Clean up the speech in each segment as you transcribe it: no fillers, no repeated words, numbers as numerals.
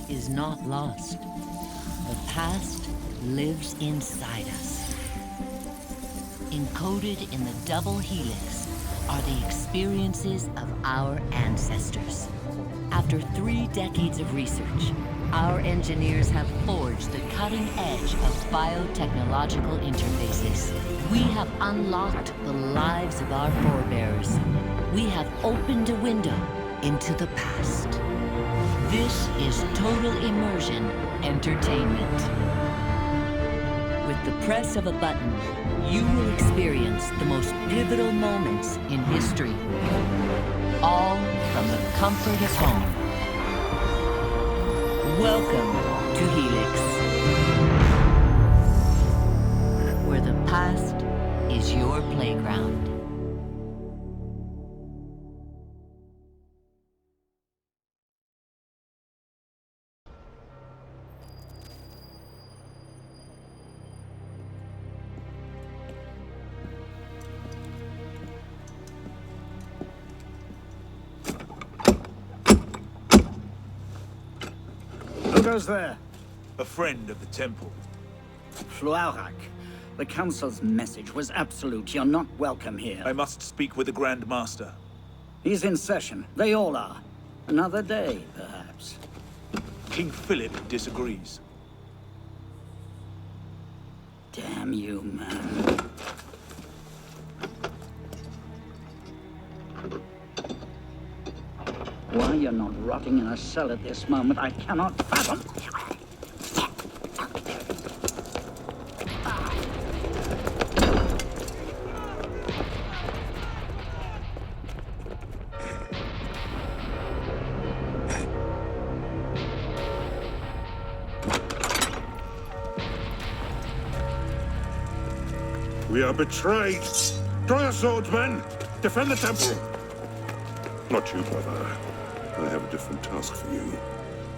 is not lost. The past lives inside us. Encoded in the double helix are the experiences of our ancestors. After 3 decades of research, our engineers have forged the cutting edge of biotechnological interfaces. We have unlocked the lives of our forebears. We have opened a window into the past. This is total immersion entertainment. With the press of a button, you will experience the most pivotal moments in history. All from the comfort of home. Welcome to Helix, where the past is your playground. Who goes there? A friend of the temple. Floirac. The Council's message was absolute. You're not welcome here. I must speak with the Grand Master. He's in session. They all are. Another day, perhaps. King Philip disagrees. Damn you, man. Why you're not rotting in a cell at this moment, I cannot fathom. We are betrayed. Draw your swords, men. Defend the temple. Not you, brother. I have a different task for you.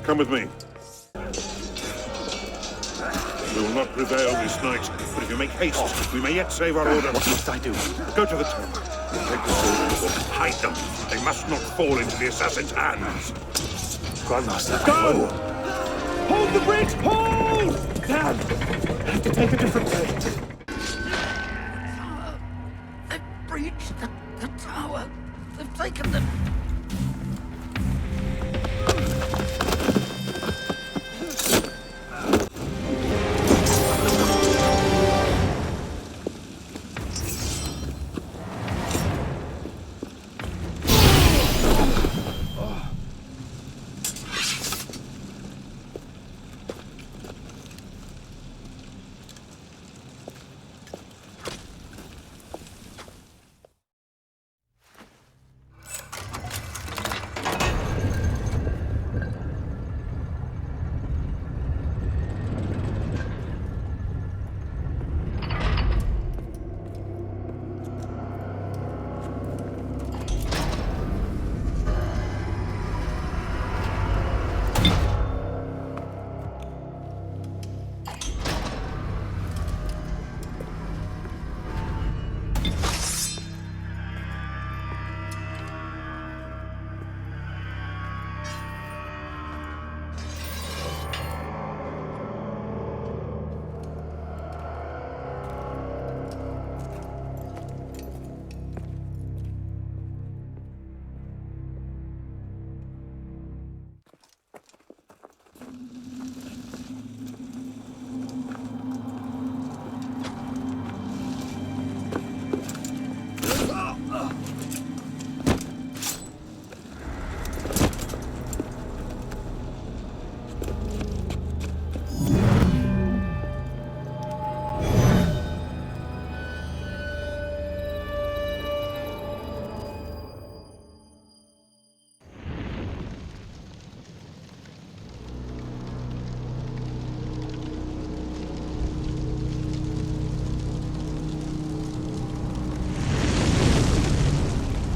Come with me. We will not prevail this night, but if you make haste, we may yet save our order. What must I do? Go to the temple. Take the soldiers. Hide them. They must not fall into the assassin's hands. Grandmaster, Go! Hold the bridge! Hold! Damn! I have to take a different way. They've breached the tower. They've taken them.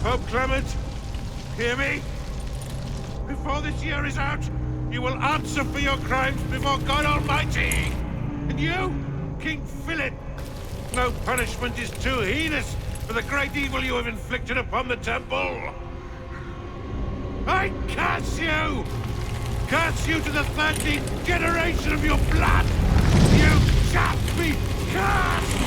Pope Clement, hear me? Before this year is out, you will answer for your crimes before God Almighty! And you, King Philip, no punishment is too heinous for the great evil you have inflicted upon the temple! I curse you! Curse you to the 13th generation of your blood! You shall be cursed!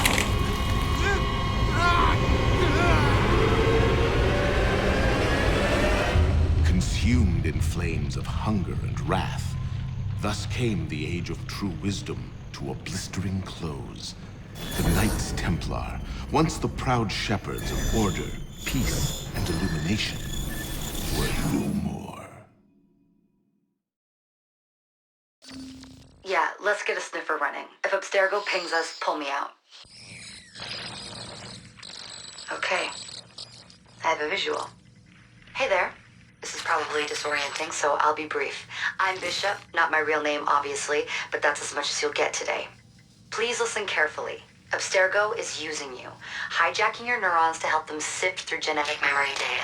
Consumed in flames of hunger and wrath, thus came the age of true wisdom to a blistering close. The Knights Templar, once the proud shepherds of order, peace, and illumination, were no more. Yeah, let's get a sniffer running. If Abstergo pings us, pull me out. Okay. I have a visual. Hey there. This is probably disorienting, so I'll be brief. I'm Bishop, not my real name, obviously, but that's as much as you'll get today. Please listen carefully. Abstergo is using you, hijacking your neurons to help them sift through genetic memory data.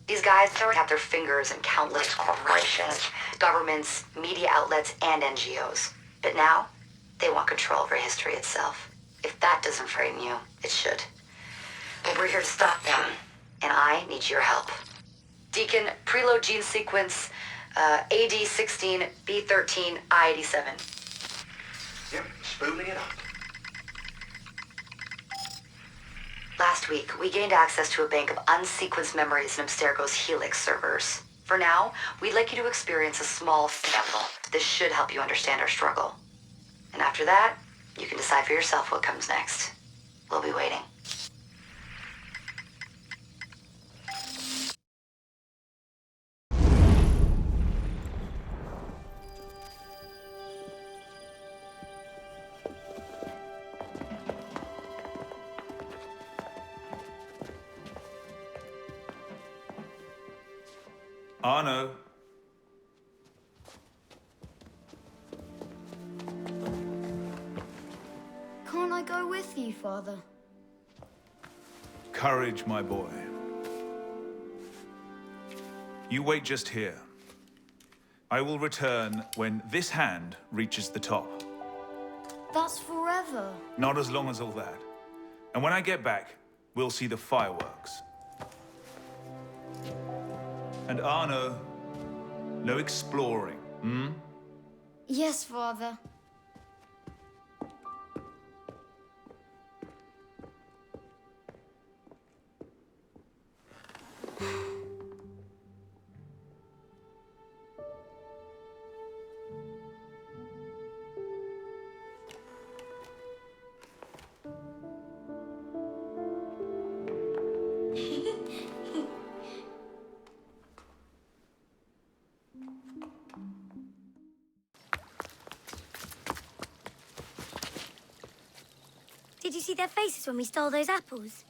These guys have their fingers in countless corporations, governments, media outlets, and NGOs. But now, they want control over history itself. If that doesn't frame you, it should. But we're here to stop them, and I need your help. Deacon, preload gene sequence, AD16, B13, I87. Yep, spooling it up. Last week, we gained access to a bank of unsequenced memories in Abstergo's Helix servers. For now, we'd like you to experience a small sample. This should help you understand our struggle. And after that, you can decide for yourself what comes next. We'll be waiting. Arno. Can't I go with you, Father? Courage, my boy. You wait just here. I will return when this hand reaches the top. That's forever. Not as long as all that. And when I get back, we'll see the fireworks. And Arno, no exploring, hmm? Yes, Father. Did you see their faces when we stole those apples?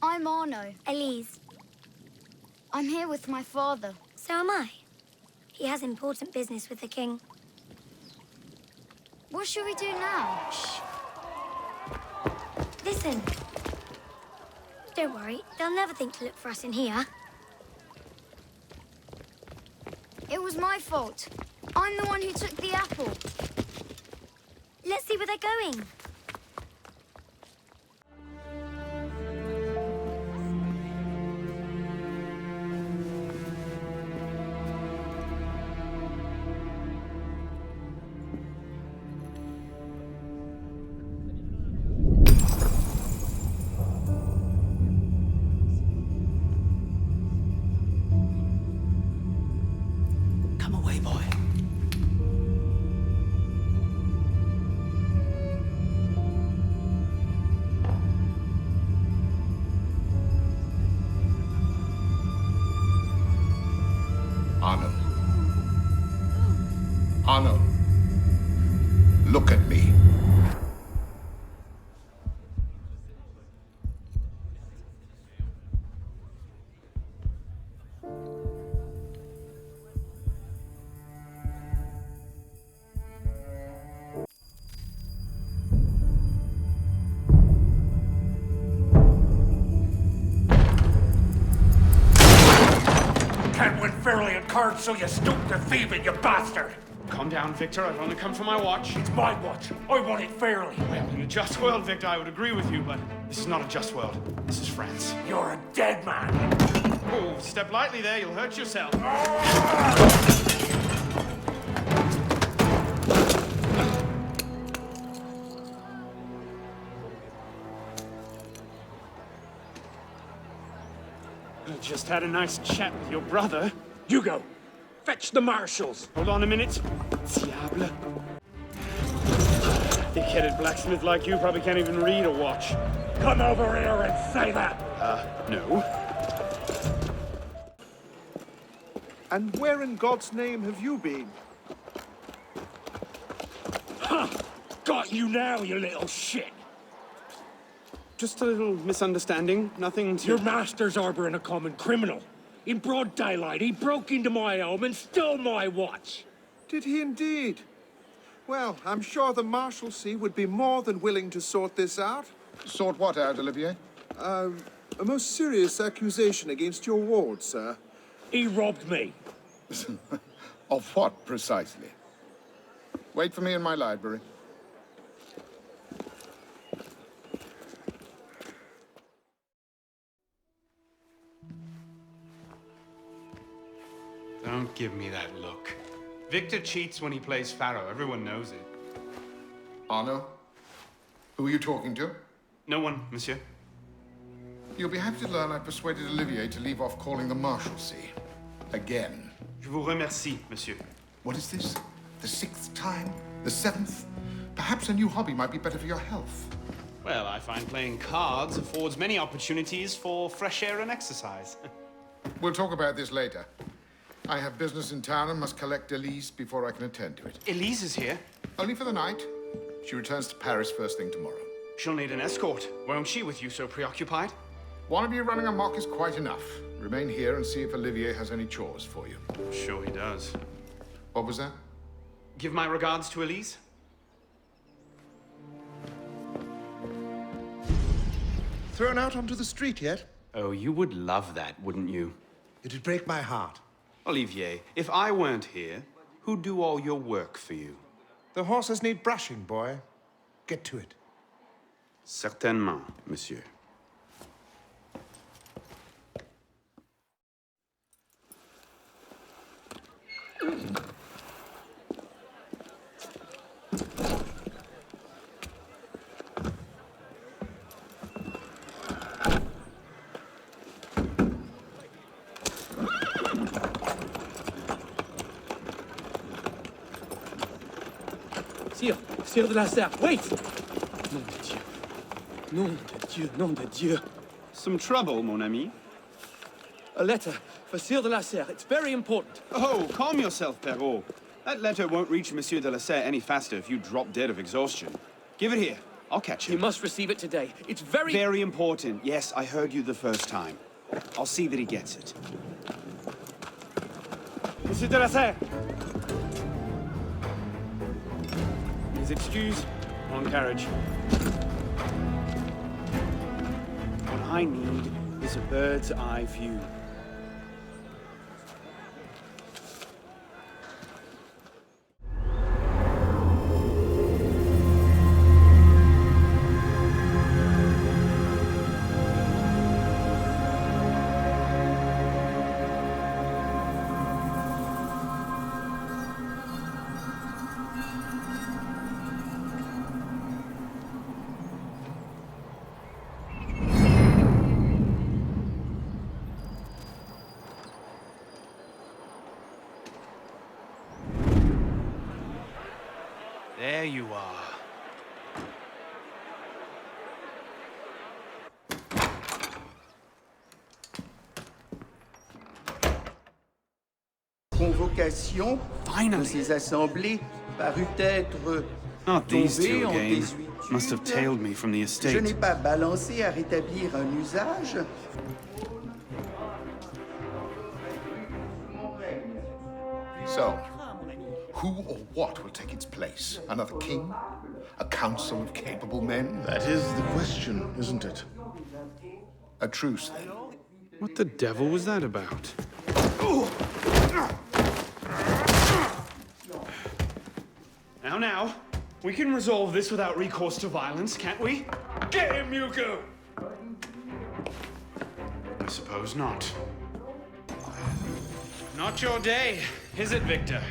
I'm Arno. Elise. I'm here with my father. So am I. He has important business with the king. What should we do now? Shh. Listen. Don't worry, they'll never think to look for us in here. It was my fault. I'm the one who took the apple. Let's see where they're going. Come away, boy. Arno. Arno. Look at me. Can't win fairly at cards, so you stoop to thieving, you bastard! Calm down, Victor. I've only come for my watch. It's my watch. I want it fairly. Well, in a just world, Victor, I would agree with you, but this is not a just world. This is France. You're a dead man. Oh, step lightly there, you'll hurt yourself. I just had a nice chat with your brother. Hugo, fetch the marshals. Hold on a minute. Diable. Thick-headed blacksmith like you probably can't even read or watch. Come over here and say that. No. And where in God's name have you been? Ha! Got you now, you little shit. Just a little misunderstanding, nothing to... Your master's harboring a common criminal. In broad daylight, he broke into my home and stole my watch. Did he indeed? Well, I'm sure the Marshalsea would be more than willing to sort this out. Sort what out, Olivier? A most serious accusation against your ward, sir. He robbed me. Of what, precisely? Wait for me in my library. Don't give me that look. Victor cheats when he plays Pharaoh. Everyone knows it. Arno? Who are you talking to? No one, monsieur. You'll be happy to learn I persuaded Olivier to leave off calling the Marshalsea. Again. Je vous remercie, monsieur. What is this? The 6th time? The 7th? Perhaps a new hobby might be better for your health. Well, I find playing cards affords many opportunities for fresh air and exercise. We'll talk about this later. I have business in town and must collect Elise before I can attend to it. Elise is here. Only for the night. She returns to Paris first thing tomorrow. She'll need an escort, won't she, with you so preoccupied? One of you running amok is quite enough. Remain here and see if Olivier has any chores for you. Sure he does. What was that? Give my regards to Elise. Thrown out onto the street yet? Oh, you would love that, wouldn't you? It'd break my heart. Olivier, if I weren't here, who'd do all your work for you? The horses need brushing, boy. Get to it. Certainement, monsieur. Sire de la Serre, wait! Nom de Dieu. Nom de Dieu, nom de Dieu. Some trouble, mon ami? A letter for Sire de la Serre. It's very important. Oh, calm yourself, Perrault. That letter won't reach Monsieur de la Serre any faster if you drop dead of exhaustion. Give it here. I'll catch him. He must receive it today. It's very... Very important. Yes, I heard you the first time. I'll see that he gets it. Monsieur de la Serre! His excuse, on carriage. What I need is a bird's eye view. There you are. Convocation de ces assemblées parut être Not these tombée two en again. désuétude. Must have tailed me from the Je estate. n'ai pas balancé à rétablir un usage. So, who or what will take its place? Another king? A council of capable men? That is the question, isn't it? A truce, then. What the devil was that about? Now, we can resolve this without recourse to violence, can't we? Get him, Hugo! I suppose not. Not your day, is it, Victor?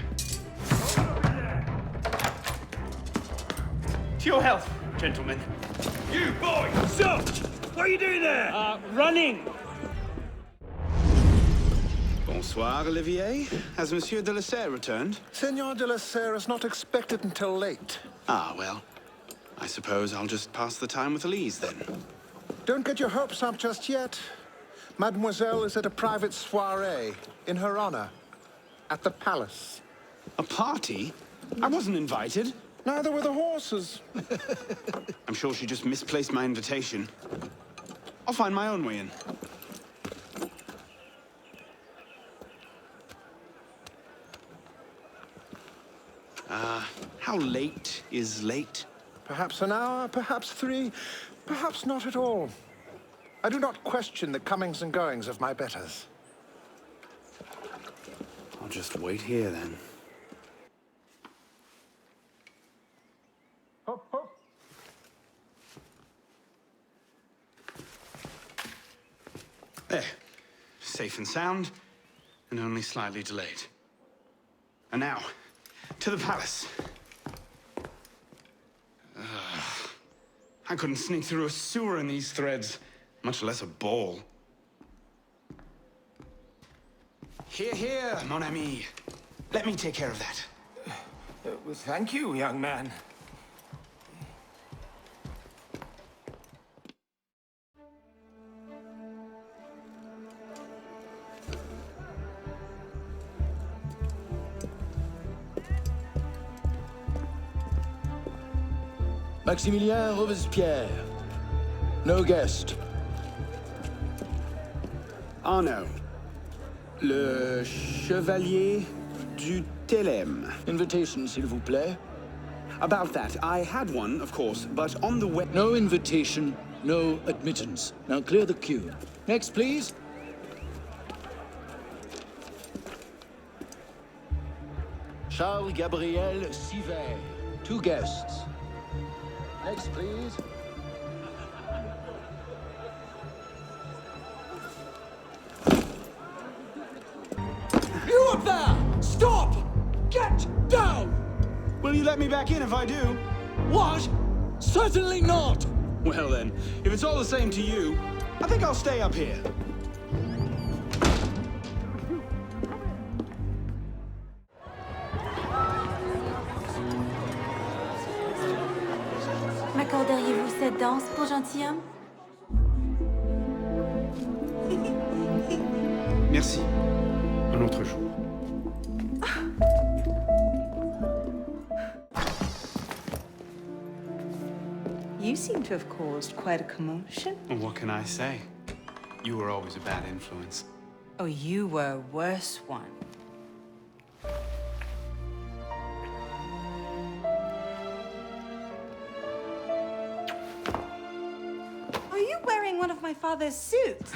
To your health, gentlemen. You, boy! Stop! What are you doing there? Running! Bonsoir, Olivier. Has Monsieur de la Serre returned? Senor de la Serre is not expected until late. Ah, well. I suppose I'll just pass the time with Elise, then. Don't get your hopes up just yet. Mademoiselle is at a private soiree in her honor at the palace. A party? I wasn't invited. Neither were the horses. I'm sure she just misplaced my invitation. I'll find my own way in. How late is late? Perhaps an hour, perhaps 3, perhaps not at all. I do not question the comings and goings of my betters. I'll just wait here, then. Hop, hop. There. Safe and sound, and only slightly delayed. And now, to the palace. I couldn't sneak through a sewer in these threads, much less a ball. Here, here, mon ami. Let me take care of that. Well, thank you, young man. Maximilien Robespierre. No guest. Arno. Le Chevalier du Télème. Invitation, s'il vous plaît. About that, I had one, of course, but on the way... No invitation, no admittance. Now clear the queue. Next, please. Charles Gabriel Siver. 2 guests. Next, please. You up there! Stop! Get down! Will you let me back in if I do? What? Certainly not! Well then, if it's all the same to you, I think I'll stay up here. M'accorderiez-vous cette danse pour gentilhomme? Merci. Un autre jour. You seem to have caused quite a commotion. Well, what can I say? You were always a bad influence. Oh, you were a worse one. Are you wearing one of my father's suits?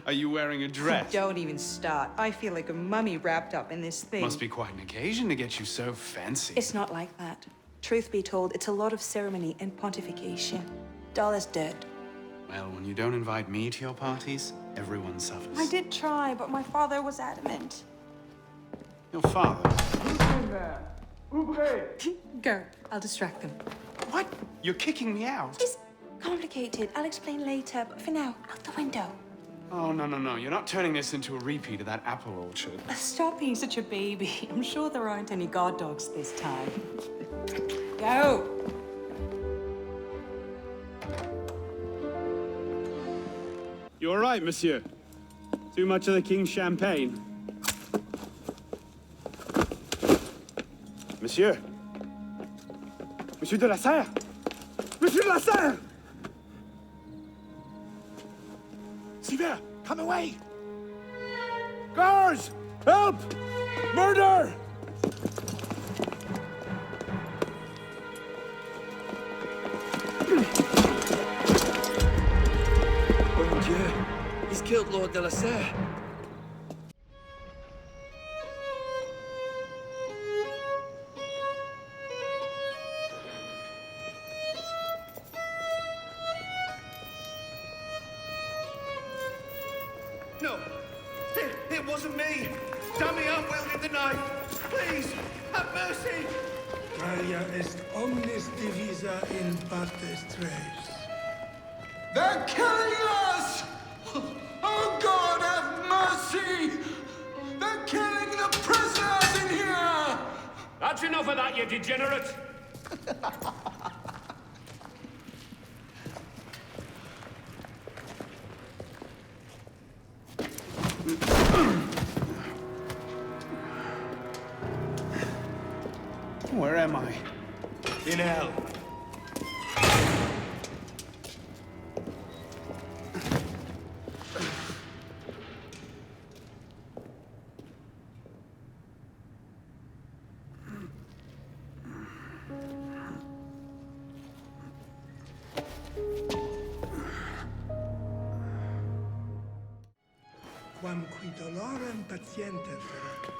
Are you wearing a dress? Don't even start. I feel like a mummy wrapped up in this thing. Must be quite an occasion to get you so fancy. It's not like that. Truth be told, it's a lot of ceremony and pontification. Dull as dirt. Well, when you don't invite me to your parties, everyone suffers. I did try, but my father was adamant. Your father? Who's in there? Go. I'll distract them. What? You're kicking me out? It's complicated. I'll explain later, but for now, out the window. Oh, no, no, no. You're not turning this into a repeat of that apple orchard. Stop being such a baby. I'm sure there aren't any guard dogs this time. Go! You all right, monsieur? Too much of the king's champagne? Monsieur? Monsieur de la Serre? Monsieur de la Serre! Siver, come away! Guards! Help! Murder! Oh mon Dieu! He's killed Lord de la Serre. No, it wasn't me. Dummy, I'm wielding the knife. Please, have mercy. Talia est omnis divisa in partes tres. They're killing us! Oh God, have mercy! They're killing the prisoners in here! That's enough of that, you degenerate! Where am I? In hell. Quam qui dolorem patienter ferat.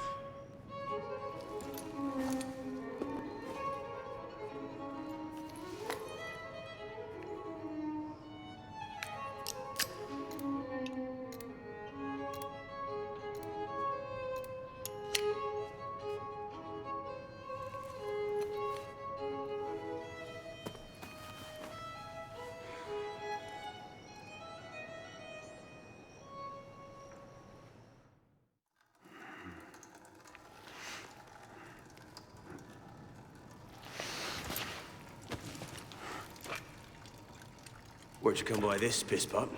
Where'd you come by this, piss pot?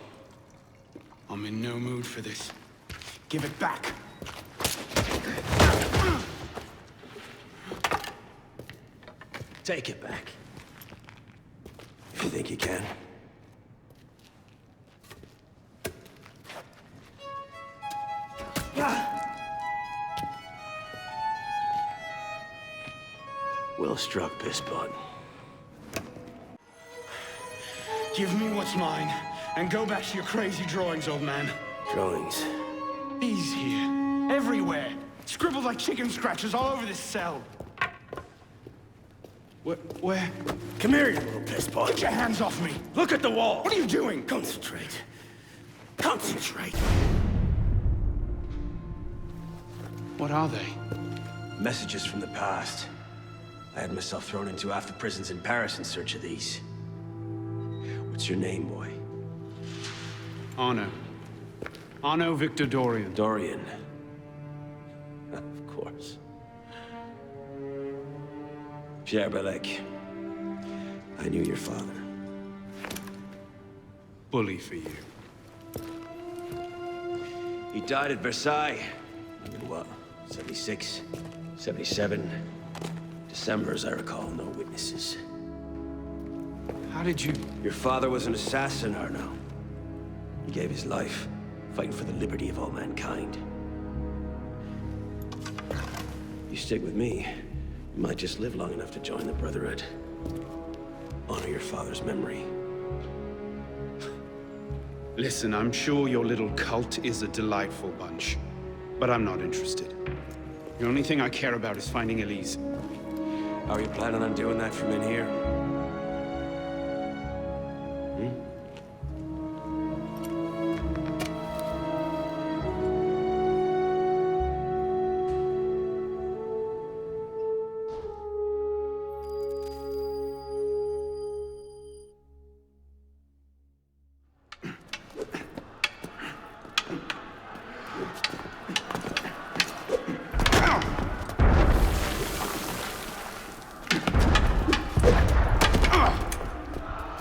I'm in no mood for this. Give it back. Take it back. If you think you can. Well struck, piss pot. Give me what's mine, and go back to your crazy drawings, old man. Drawings? These here. Everywhere. Scribbled like chicken scratches all over this cell. Where? Come here, you little piss pot. Get your hands off me! Look at the wall! What are you doing? Concentrate. Concentrate! What are they? Messages from the past. I had myself thrown into half the prisons in Paris in search of these. What's your name, boy? Arno. Arno Victor Dorian. Dorian. Of course. Pierre Balek. I knew your father. Bully for you. He died at Versailles. In what? 76? 77? December, as I recall, no witnesses. How did you... Your father was an assassin, Arno. He gave his life, fighting for the liberty of all mankind. You stick with me, you might just live long enough to join the Brotherhood. Honor your father's memory. Listen, I'm sure your little cult is a delightful bunch, but I'm not interested. The only thing I care about is finding Elise. How are you planning on doing that from in here?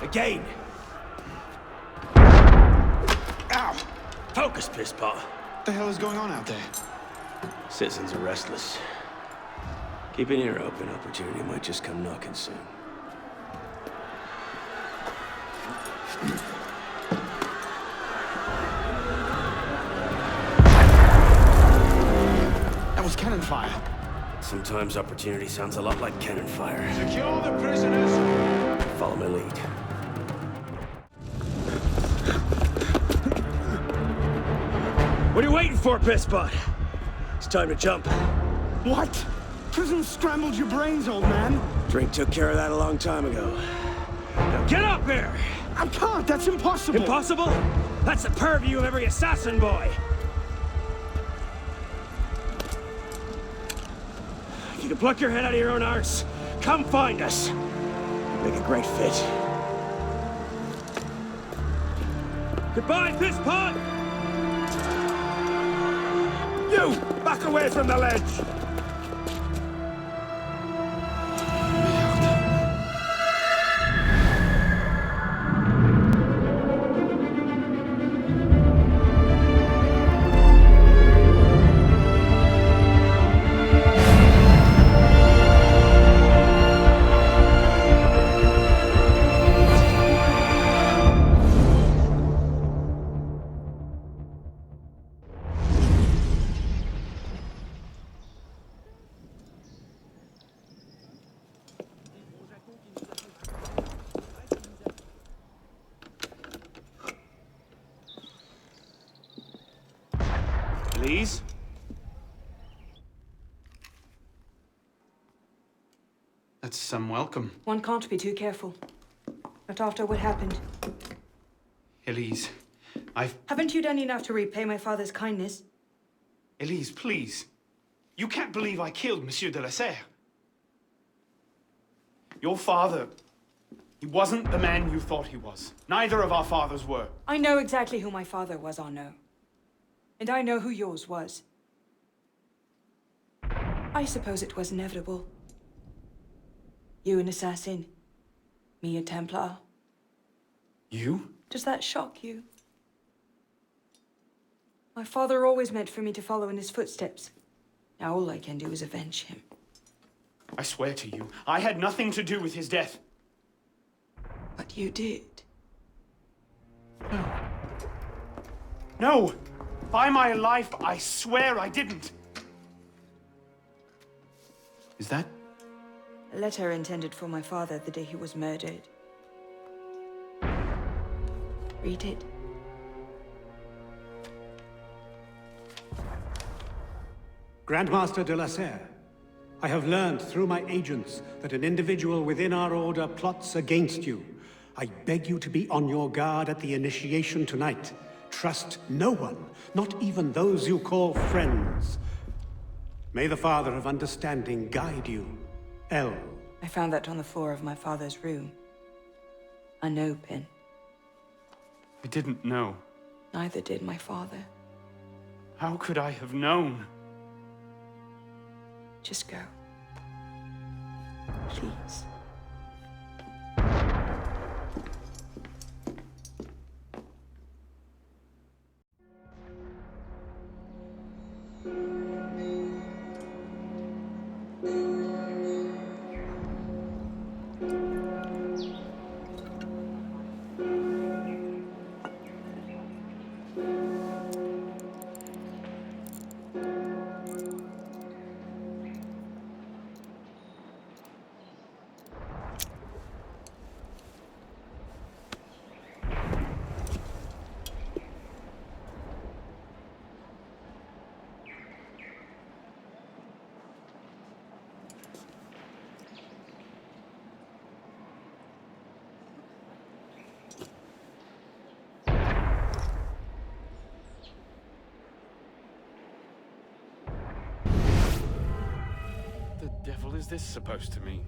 Again! Ow! Focus, pisspot. What the hell is going on out there? Citizens are restless. Keep an ear open. Opportunity might just come knocking soon. That was cannon fire. Sometimes opportunity sounds a lot like cannon fire. Secure the prisoners! Follow my lead. What are you waiting for, pisspot? It's time to jump. What? Prison scrambled your brains, old man. Drink took care of that a long time ago. Now get up here! I can't, that's impossible! Impossible? That's the purview of every assassin boy! pluck your head out of your own arse. Come find us. Make a great fit. Goodbye, piss pot! You! Back away from the ledge! Please? That's some welcome. One can't be too careful. Not after what happened. Elise, Haven't you done enough to repay my father's kindness? Elise, please. You can't believe I killed Monsieur de la Serre. Your father, he wasn't the man you thought he was. Neither of our fathers were. I know exactly who my father was, Arno. And I know who yours was. I suppose it was inevitable. You an assassin, me a Templar. You? Does that shock you? My father always meant for me to follow in his footsteps. Now all I can do is avenge him. I swear to you, I had nothing to do with his death. But you did. No. No! By my life, I swear I didn't. Is that? A letter intended for my father the day he was murdered. Read it. Grandmaster de la Serre, I have learned through my agents that an individual within our order plots against you. I beg you to be on your guard at the initiation tonight. Trust no one, not even those you call friends. May the Father of Understanding guide you. L. I found that on the floor of my father's room. A no pin. I didn't know. Neither did my father. How could I have known? Just go. Please. What the devil is this supposed to mean?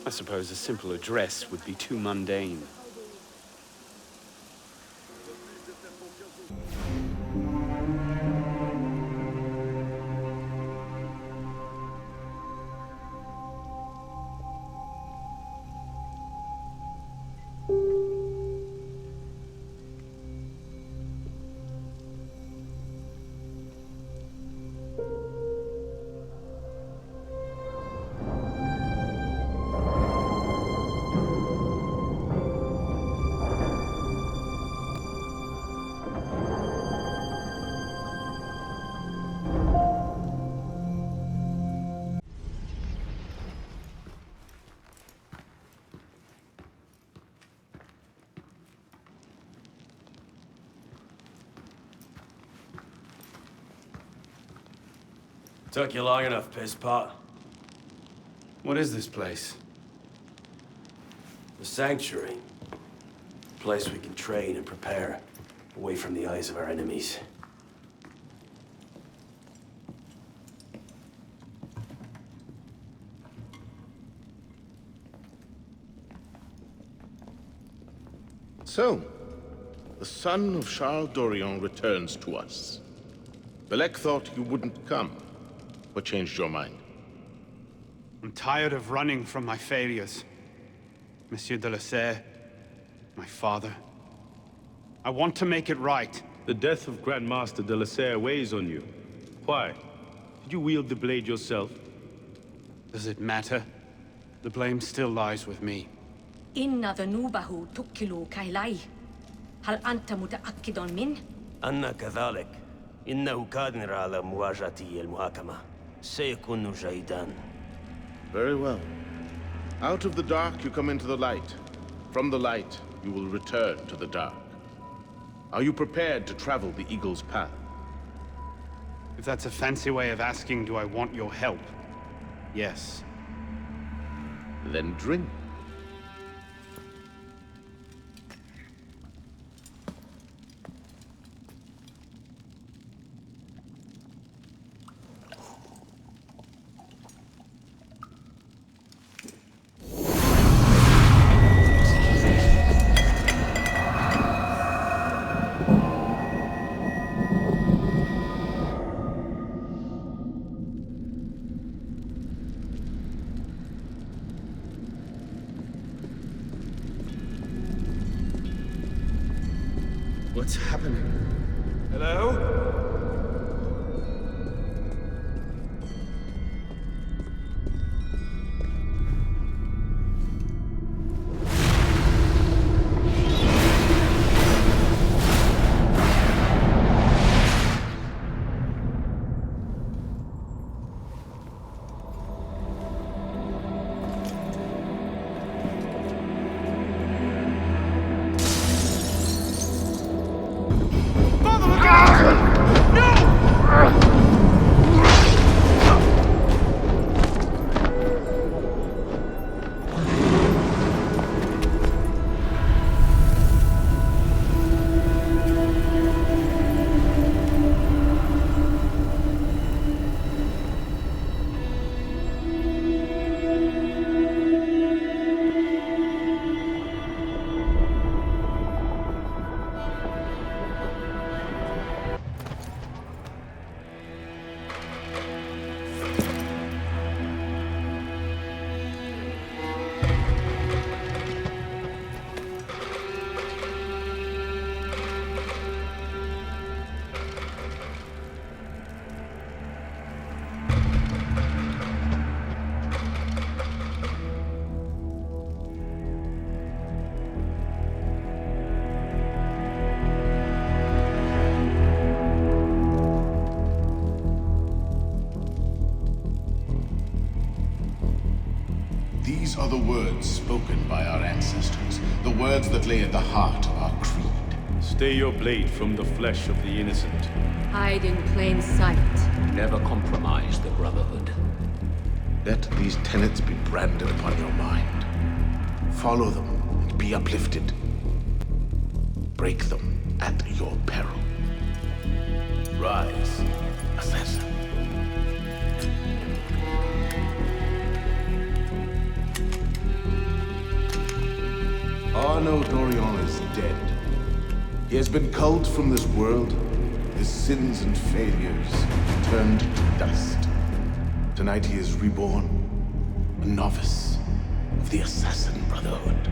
I suppose a simple address would be too mundane. Took you long enough, piss pot. What is this place? The Sanctuary. A place we can train and prepare, away from the eyes of our enemies. So, the son of Charles d'Orient returns to us. Belek thought you wouldn't come. What changed your mind? I'm tired of running from my failures. Monsieur de la Serre, my father. I want to make it right. The death of Grand Master de la Serre weighs on you. Why? Did you wield the blade yourself? Does it matter? The blame still lies with me. إن ذنوبه تكل كيلي. هل أنت متأكد منه؟ أنا كذلك. إنه قادر على مواجهة المحاكمة. سيكون جيدا. Very well. Out of the dark you come into the light. From the light you will return to the dark. Are you prepared to travel the Eagle's path? If that's a fancy way of asking, do I want your help? Yes. Then drink. What's happening? Hello? These are the words spoken by our ancestors, the words that lay at the heart of our creed. Stay your blade from the flesh of the innocent. Hide in plain sight. Never compromise the Brotherhood. Let these tenets be branded upon your mind. Follow them and be uplifted. Break them at your peril. Rise, assassin. Arno d'Orient is dead. He has been culled from this world, his sins and failures turned to dust. Tonight he is reborn, a novice of the Assassin Brotherhood.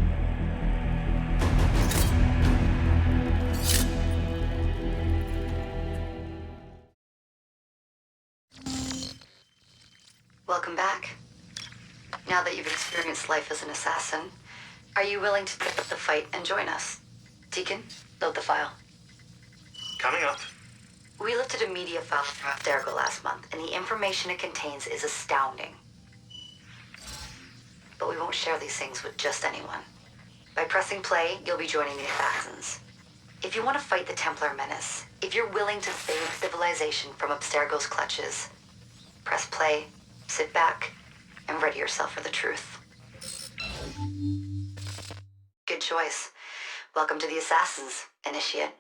Welcome back. Now that you've experienced life as an assassin, are you willing to pick up the fight and join us? Deacon, load the file. Coming up. We lifted a media file from Abstergo last month, and the information it contains is astounding. But we won't share these things with just anyone. By pressing play, you'll be joining the assassins. If you want to fight the Templar menace, if you're willing to save civilization from Abstergo's clutches, Press play, sit back, and ready yourself for the truth. Good choice. Welcome to the Assassins, Initiate.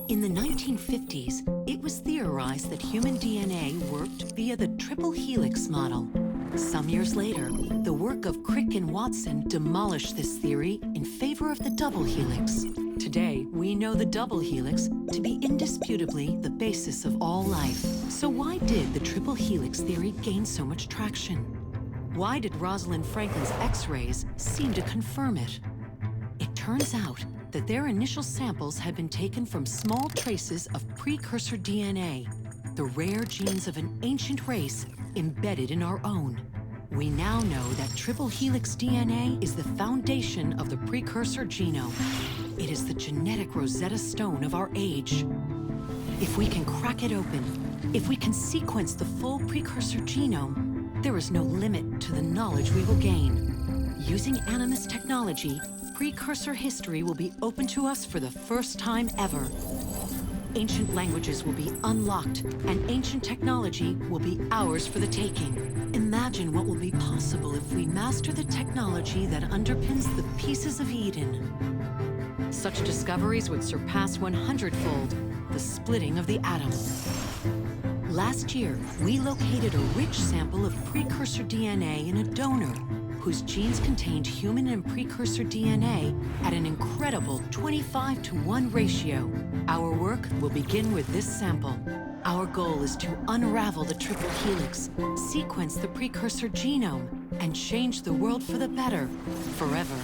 In the 1950s, it was theorized that human DNA worked via the triple helix model. Some years later, the work of Crick and Watson demolished this theory in favor of the double helix. Today, we know the double helix to be indisputably the basis of all life. So why did the triple helix theory gain so much traction? Why did Rosalind Franklin's X-rays seem to confirm it? It turns out that their initial samples had been taken from small traces of precursor DNA, the rare genes of an ancient race embedded in our own. We now know that triple helix DNA is the foundation of the precursor genome. It is the genetic Rosetta Stone of our age. If we can crack it open, if we can sequence the full precursor genome, there is no limit to the knowledge we will gain. Using Animus technology, precursor history will be open to us for the first time ever. Ancient languages will be unlocked, and ancient technology will be ours for the taking. Imagine what will be possible if we master the technology that underpins the pieces of Eden. Such discoveries would surpass 100-fold the splitting of the atom. Last year, we located a rich sample of precursor DNA in a donor whose genes contained human and precursor DNA at an incredible 25-to-1 ratio. Our work will begin with this sample. Our goal is to unravel the triple helix, sequence the precursor genome, and change the world for the better, forever.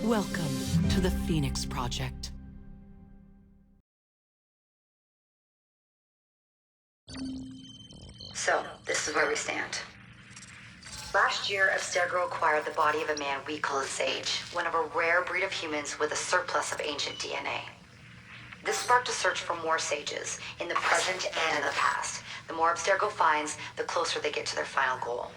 Welcome to the Phoenix Project. So, this is where we stand. Last year, Abstergo acquired the body of a man we call a sage, one of a rare breed of humans with a surplus of ancient DNA. This sparked a search for more sages, in the present and in the past. The more Abstergo finds, the closer they get to their final goal.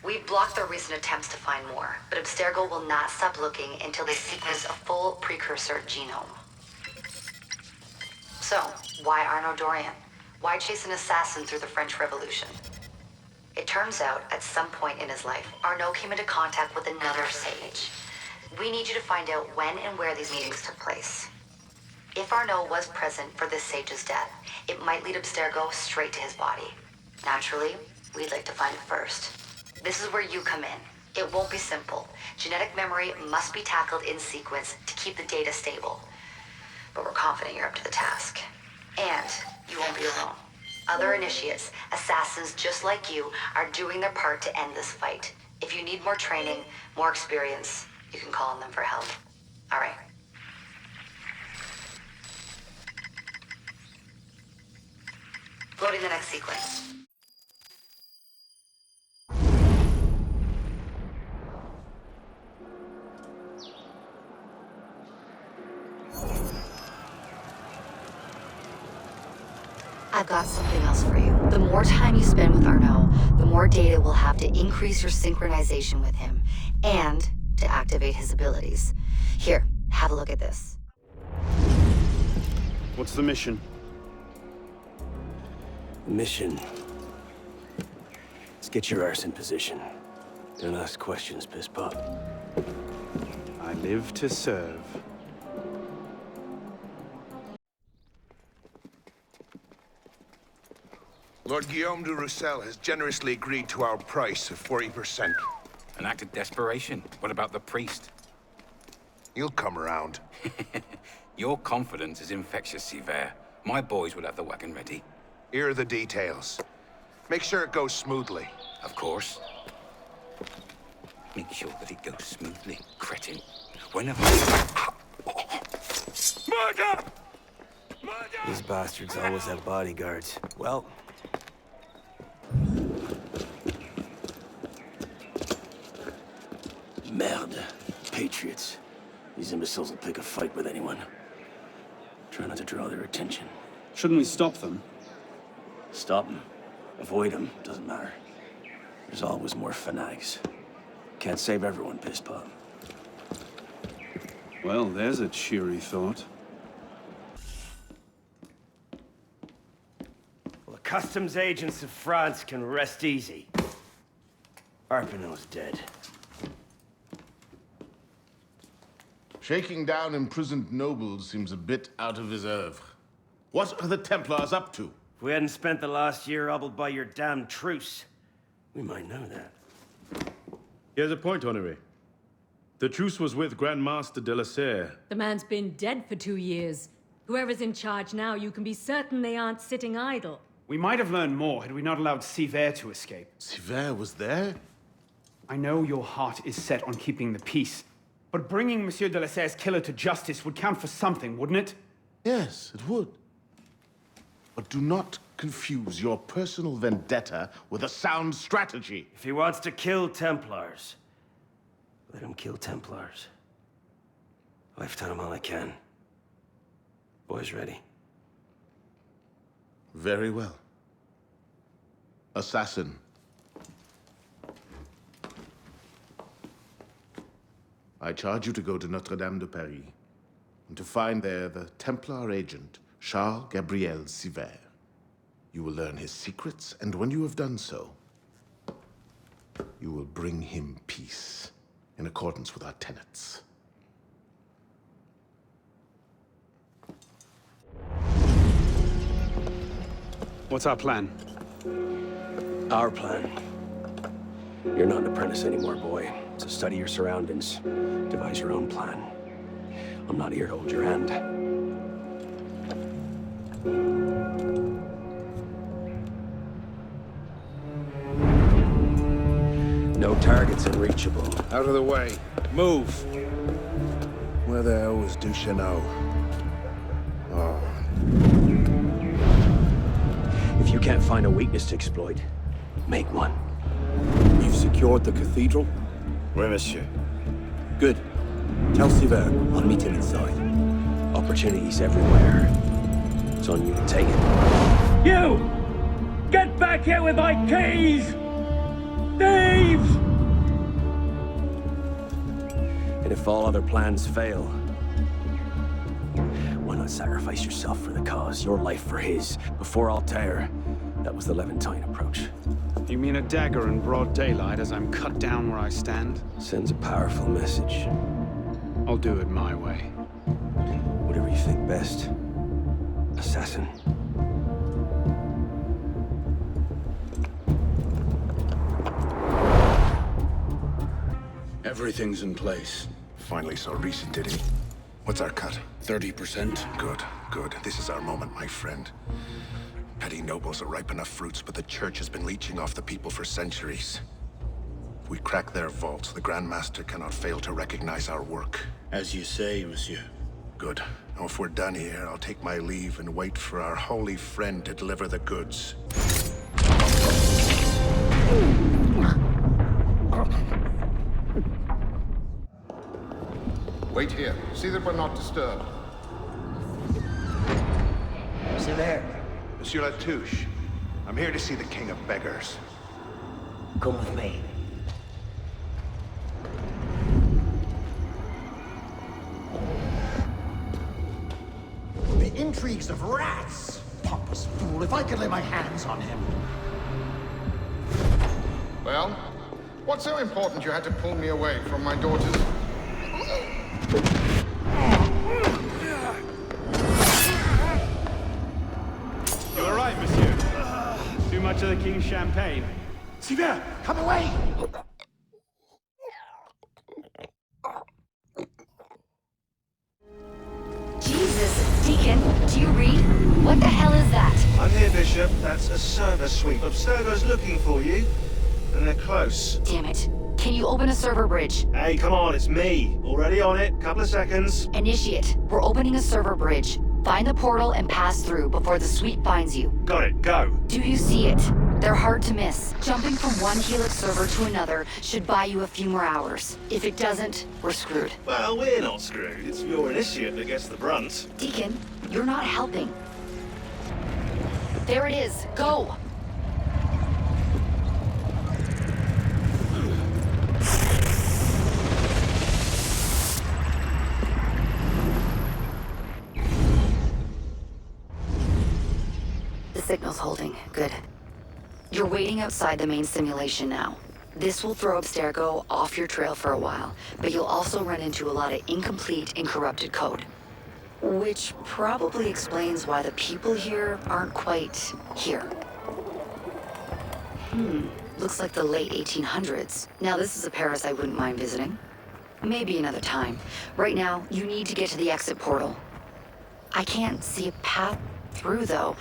We've blocked their recent attempts to find more, but Abstergo will not stop looking until they sequence a full precursor genome. So, why Arno Dorian? Why chase an assassin through the French Revolution? It turns out, at some point in his life, Arno came into contact with another sage. We need you to find out when and where these meetings took place. If Arno was present for this sage's death, it might lead Abstergo straight to his body. Naturally, we'd like to find it first. This is where you come in. It won't be simple. Genetic memory must be tackled in sequence to keep the data stable. But we're confident you're up to the task. And you won't be alone. Other initiates, assassins just like you, are doing their part to end this fight. If you need more training, more experience, you can call on them for help. All right. Loading the next sequence. I've got something else for you. The more time you spend with Arno, the more data we'll have to increase your synchronization with him, and to activate his abilities. Here, have a look at this. What's the mission? Mission. Let's get your arse in position. Don't ask questions, piss pop. I live to serve. Lord Guillaume de Roussel has generously agreed to our price of 40%. An act of desperation. What about the priest? He'll come around. Your confidence is infectious, Sivert. My boys will have the wagon ready. Here are the details. Make sure it goes smoothly. Of course. Make sure that it goes smoothly, cretin. Whenever... Murder! These bastards always have bodyguards. Well... Merde. Patriots. These imbeciles will pick a fight with anyone. Try not to draw their attention. Shouldn't we stop them? Stop them. Avoid them. Doesn't matter. There's always more fanatics. Can't save everyone, piss pop. Well, there's a cheery thought. Well, the customs agents of France can rest easy. Arpinot's dead. Shaking down imprisoned nobles seems a bit out of his oeuvre. What are the Templars up to? If we hadn't spent the last year hobbled by your damn truce, we might know that. Here's a point, Honoré. The truce was with Grand Master de la Serre. The man's been dead for 2 years. Whoever's in charge now, you can be certain they aren't sitting idle. We might have learned more had we not allowed Sivert to escape. Sivert was there? I know your heart is set on keeping the peace, but bringing Monsieur de la Serre's killer to justice would count for something, wouldn't it? Yes, it would. But do not confuse your personal vendetta with a sound strategy. If he wants to kill Templars, let him kill Templars. I've done him all I can. Boys ready? Very well. Assassin. I charge you to go to Notre-Dame de Paris and to find there the Templar agent, Charles Gabriel Sivert. You will learn his secrets, and when you have done so, you will bring him peace in accordance with our tenets. What's our plan? Our plan? You're not an apprentice anymore, boy. So study your surroundings. Devise your own plan. I'm not here to hold your hand. No targets unreachable. Out of the way. Move. Where the hell was Duchesneau? Oh. If you can't find a weakness to exploit, make one. You've secured the cathedral? Oui, monsieur. Good. Tell Sivert I'll meet him inside. Opportunities everywhere. It's on you to take it. You! Get back here with my keys! Thieves! And if all other plans fail, why not sacrifice yourself for the cause, your life for his? Before Altair, that was the Levantine approach. You mean a dagger in broad daylight as I'm cut down where I stand? Sends a powerful message. I'll do it my way. Whatever you think best, assassin. Everything's in place. Finally saw recent, did he? What's our cut? 30%. Good, good. This is our moment, my friend. Petty nobles are ripe enough fruits, but the Church has been leeching off the people for centuries. If we crack their vaults, the Grand Master cannot fail to recognize our work. As you say, monsieur. Good. Now, if we're done here, I'll take my leave and wait for our holy friend to deliver the goods. Wait here. See that we're not disturbed. Sivert. Monsieur Latouche, I'm here to see the King of Beggars. Come with me. The intrigues of rats! Pompous fool, if I could lay my hands on him. Well, what's so important you had to pull me away from my daughters? You all right, monsieur? Too much of the King's champagne? Sivert, come away! Jesus, Deacon, do you read? What the hell is that? I'm here, Bishop. That's a server suite. Abstergo's looking for you. And they're close. Damn it. Can you open a server bridge? Hey, come on, it's me. Already on it. Couple of seconds. Initiate. We're opening a server bridge. Find the portal and pass through before the suite finds you. Got it. Go. Do you see it? They're hard to miss. Jumping from one Helix server to another should buy you a few more hours. If it doesn't, we're screwed. Well, we're not screwed. It's your initiate that gets the brunt. Deacon, you're not helping. There it is. Go! The signal's holding. Good. You're waiting outside the main simulation now. This will throw Abstergo off your trail for a while, but you'll also run into a lot of incomplete and corrupted code. Which probably explains why the people here aren't quite here. Looks like the late 1800s. Now this is a Paris I wouldn't mind visiting. Maybe another time. Right now, you need to get to the exit portal. I can't see a path through, though.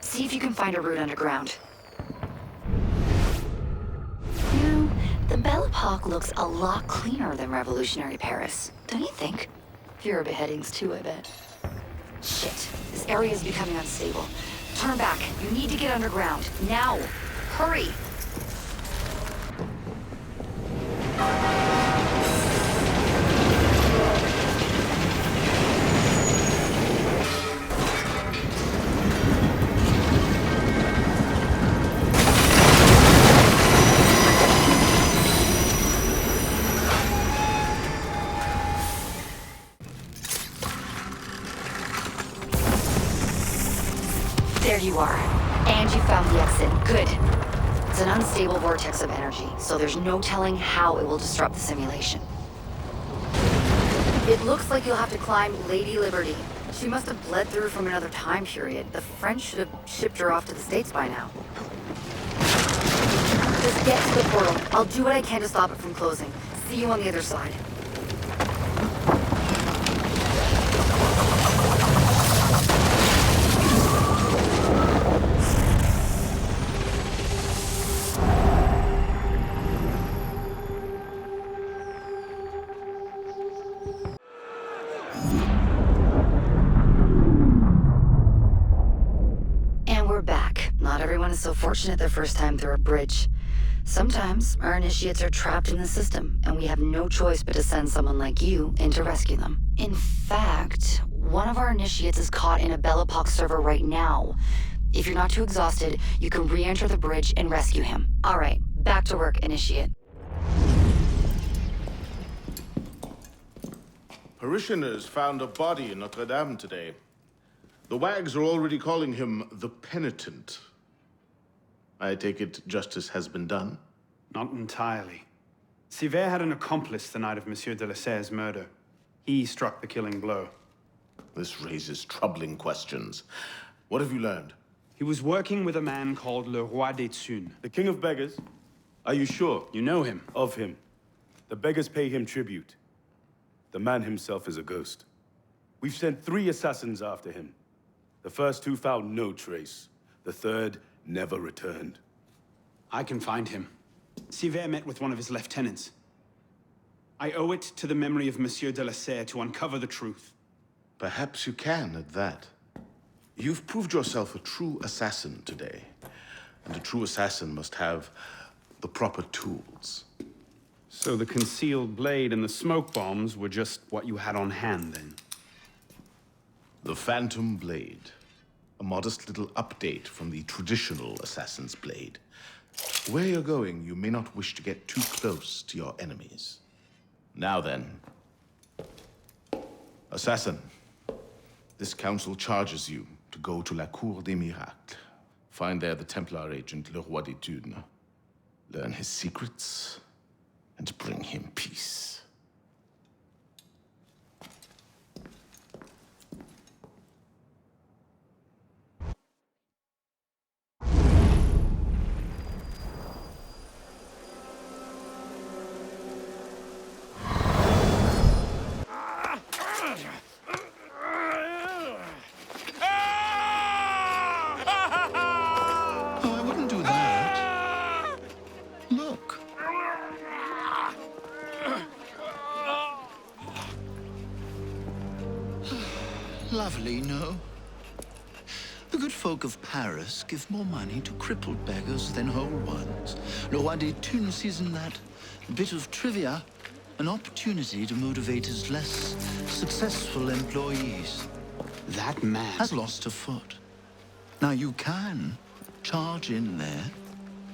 See if you can find a route underground. You know, the Belle Epoque looks a lot cleaner than revolutionary Paris, don't you think? Fewer beheadings too, I bet. Shit, this area is becoming unstable. Turn back. You need to get underground. Now! Hurry! There you are. And you found the exit. Good. It's an unstable vortex of energy, so there's no telling how it will disrupt the simulation. It looks like you'll have to climb Lady Liberty. She must have bled through from another time period. The French should have shipped her off to the States by now. Just get to the portal. I'll do what I can to stop it from closing. See you on the other side. Not everyone is so fortunate their first time through a bridge. Sometimes our initiates are trapped in the system, and we have no choice but to send someone like you in to rescue them. In fact, one of our initiates is caught in a Belle Epoque server right now. If you're not too exhausted, you can re-enter the bridge and rescue him. All right, back to work, initiate. Parishioners found a body in Notre Dame today. The wags are already calling him the Penitent. I take it justice has been done? Not entirely. Sivert had an accomplice the night of Monsieur de Lasserre's murder. He struck the killing blow. This raises troubling questions. What have you learned? He was working with a man called Le Roi des Thunes. The King of Beggars? Are you sure? You know him? Of him. The beggars pay him tribute. The man himself is a ghost. We've sent 3 assassins after him. The first 2 found no trace. The third never returned. I can find him. Sivert met with one of his lieutenants. I owe it to the memory of Monsieur de Lasserre to uncover the truth. Perhaps you can at that. You've proved yourself a true assassin today. And a true assassin must have the proper tools. So the concealed blade and the smoke bombs were just what you had on hand, then? The Phantom Blade. A modest little update from the traditional assassin's blade. Where you're going, you may not wish to get too close to your enemies. Now then. Assassin, this council charges you to go to La Cour des Miracles. Find there the Templar agent, Le Roi des Thunes. Learn his secrets, and bring him peace. Lovely, no? The good folk of Paris give more money to crippled beggars than whole ones. Le Roi des Thunes sees in that bit of trivia an opportunity to motivate his less successful employees. That man has lost a foot. Now you can charge in there,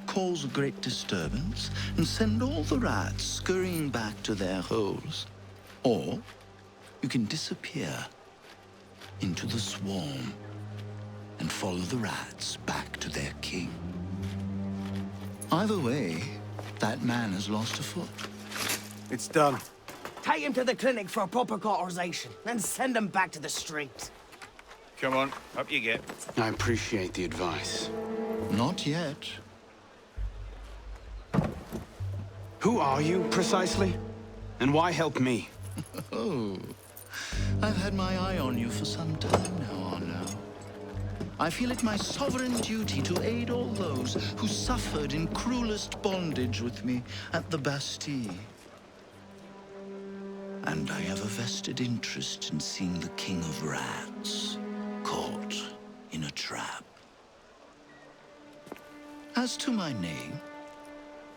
cause a great disturbance, and send all the rats scurrying back to their holes. Or you can disappear into the swarm and follow the rats back to their king. Either way, that man has lost a foot. It's done. Take him to the clinic for a proper cauterization, then send him back to the streets. Come on, up you get. I appreciate the advice. Not yet. Who are you, precisely? And why help me? Oh, I've had my eye on you for some time now, Arno. I feel it my sovereign duty to aid all those who suffered in cruelest bondage with me at the Bastille. And I have a vested interest in seeing the King of Rats caught in a trap. As to my name,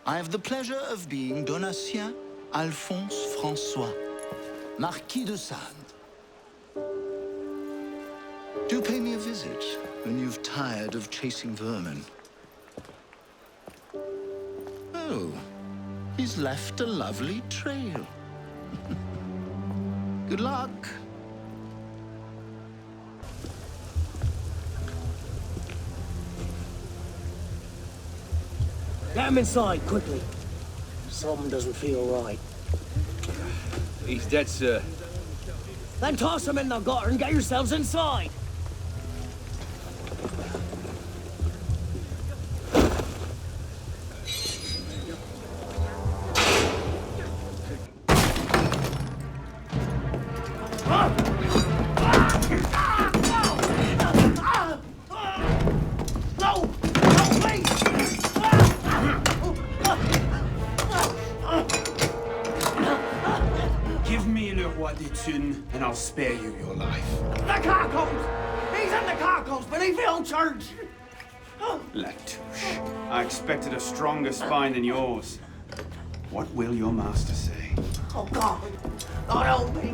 I have the pleasure of being Donatien Alphonse François, Marquis de Sade. Do pay me a visit when you've tired of chasing vermin. Oh, he's left a lovely trail. Good luck. Get him inside, quickly. Something doesn't feel right. He's dead, sir. Then toss him in the gutter and get yourselves inside. And I'll spare you your life. The catacombs! He's in the catacombs, but he feel church! Latouche, I expected a stronger spine than yours. What will your master say? Oh, God. God help me.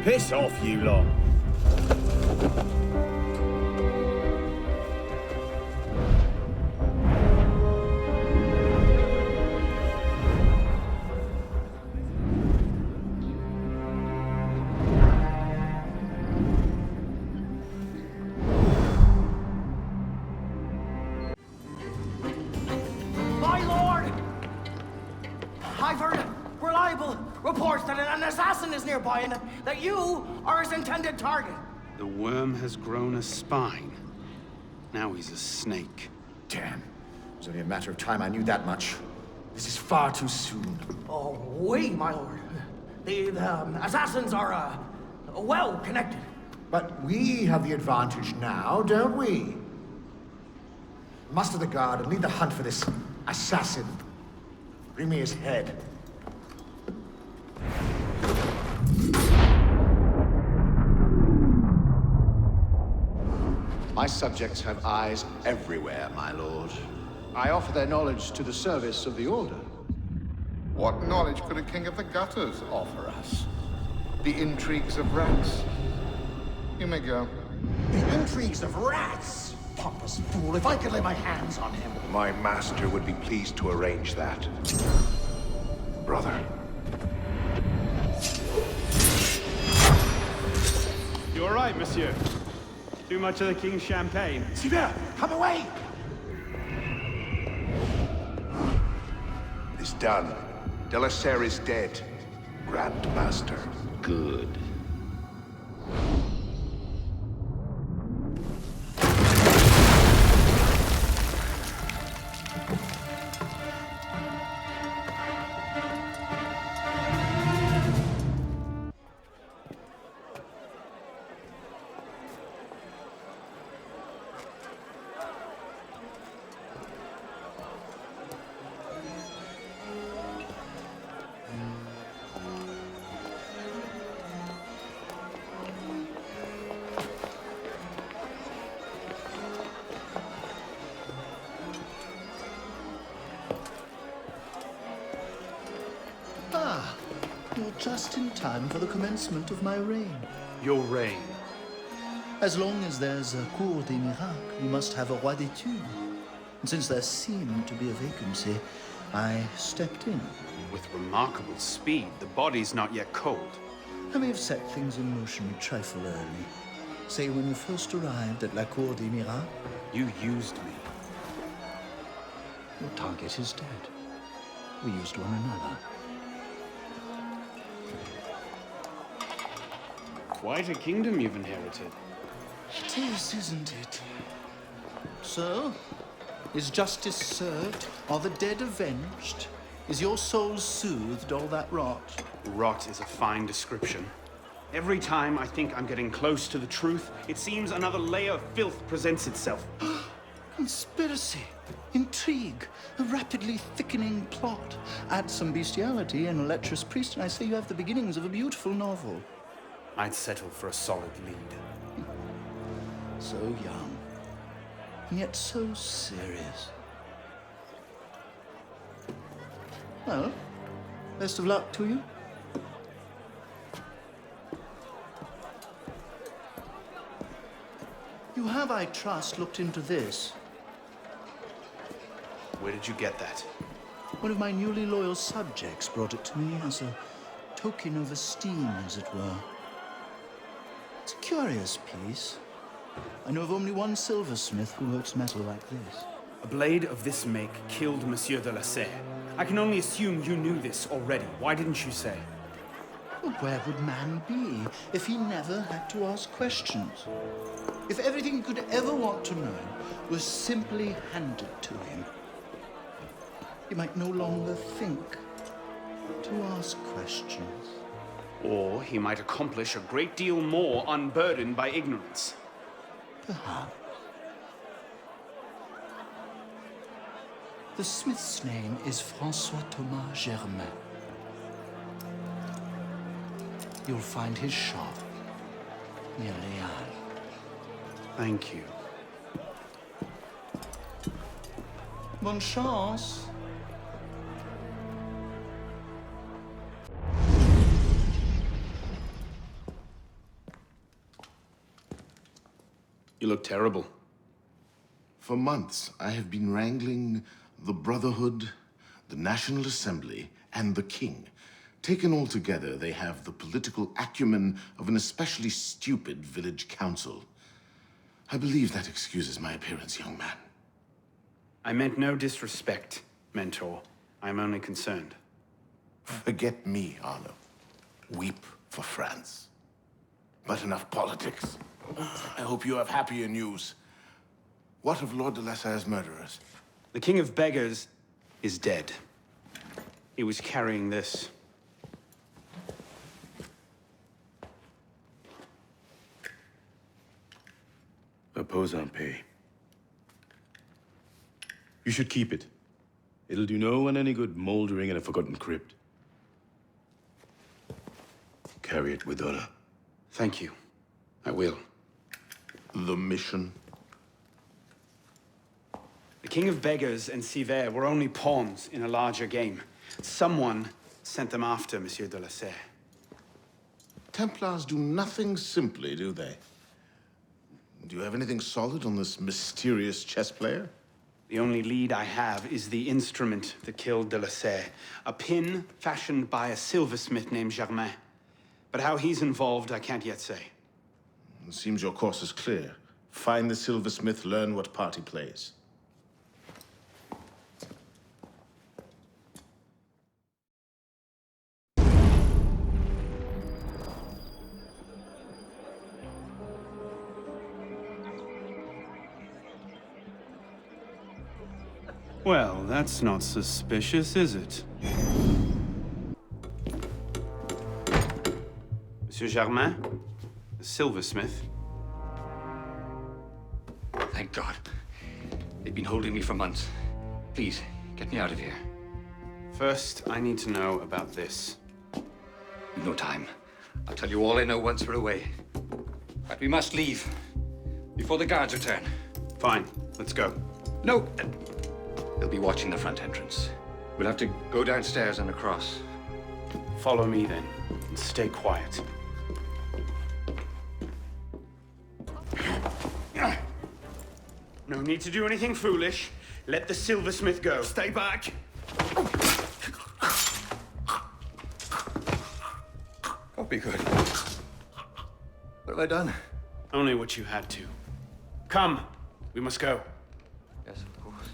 Piss off, you lot. My lord! I've heard reliable reports that an assassin is nearby and that you are his intended target. The worm has grown a spine. Now he's a snake. Damn. It was only a matter of time I knew that much. This is far too soon. Oh, oui, my lord. The assassins are, well connected. But we have the advantage now, don't we? Muster the guard and lead the hunt for this assassin. Bring me his head. My subjects have eyes everywhere, my lord. I offer their knowledge to the service of the Order. What knowledge could a king of the gutters offer us? The intrigues of rats? You may go. The intrigues of rats? Pompous fool, if I could lay my hands on him. My master would be pleased to arrange that. Brother. You all right, monsieur? Too much of the king's champagne? Sylvain, come away! It is done. De la Serre is dead. Grand Master. Good. just in time for the commencement of my reign. Your reign? As long as there's a cour des miracles, you must have a roi d'étude. And since there seemed to be a vacancy, I stepped in. With remarkable speed. The body's not yet cold. I may have set things in motion a trifle early. Say, when you first arrived at la cour des miracles, you used me. Your target is dead. We used one another. Quite a kingdom you've inherited. It is, isn't it? So, is justice served? Are the dead avenged? Is your soul soothed, all that rot? Rot is a fine description. Every time I think I'm getting close to the truth, it seems another layer of filth presents itself. Conspiracy, intrigue, a rapidly thickening plot. Add some bestiality and a lecherous priest, and I say you have the beginnings of a beautiful novel. I'd settle for a solid lead. So young, and yet so serious. Well, best of luck to you. You have, I trust, looked into this. Where did you get that? One of my newly loyal subjects brought it to me as a token of esteem, as it were. It's a curious piece. I know of only one silversmith who works metal like this. A blade of this make killed Monsieur de la Serre. I can only assume you knew this already. Why didn't you say? Well, where would man be if he never had to ask questions? If everything he could ever want to know was simply handed to him, he might no longer think to ask questions. Or he might accomplish a great deal more unburdened by ignorance. Perhaps. The smith's name is François Thomas Germain. You'll find his shop near Léal. Thank you. Bonne chance. You look terrible. For months, I have been wrangling the Brotherhood, the National Assembly, and the King. Taken all together, they have the political acumen of an especially stupid village council. I believe that excuses my appearance, young man. I meant no disrespect, Mentor. I'm only concerned. Forget me, Arno. Weep for France. But enough politics. I hope you have happier news. What of Lord de la Serre's murderers? The King of Beggars is dead. He was carrying this. Reposant pay. You should keep it. It'll do no one any good moldering in a forgotten crypt. Carry it with honor. Thank you. I will. The mission? The King of Beggars and Sivert were only pawns in a larger game. Someone sent them after Monsieur de la Serre. Templars do nothing simply, do they? Do you have anything solid on this mysterious chess player? The only lead I have is the instrument that killed de la Serre. A pin fashioned by a silversmith named Germain. But how he's involved, I can't yet say. It seems your course is clear. Find the silversmith, learn what part he plays. Well, that's not suspicious, is it? Monsieur Germain? The silversmith? Thank God. They've been holding me for months. Please, get me out of here. First, I need to know about this. No time. I'll tell you all I know once we're away. But we must leave before the guards return. Fine, let's go. No! They'll be watching the front entrance. We'll have to go downstairs and across. Follow me, then. And stay quiet. No need to do anything foolish. Let the silversmith go. Stay back. Oh, be good. What have I done? Only what you had to. Come, we must go. Yes, of course.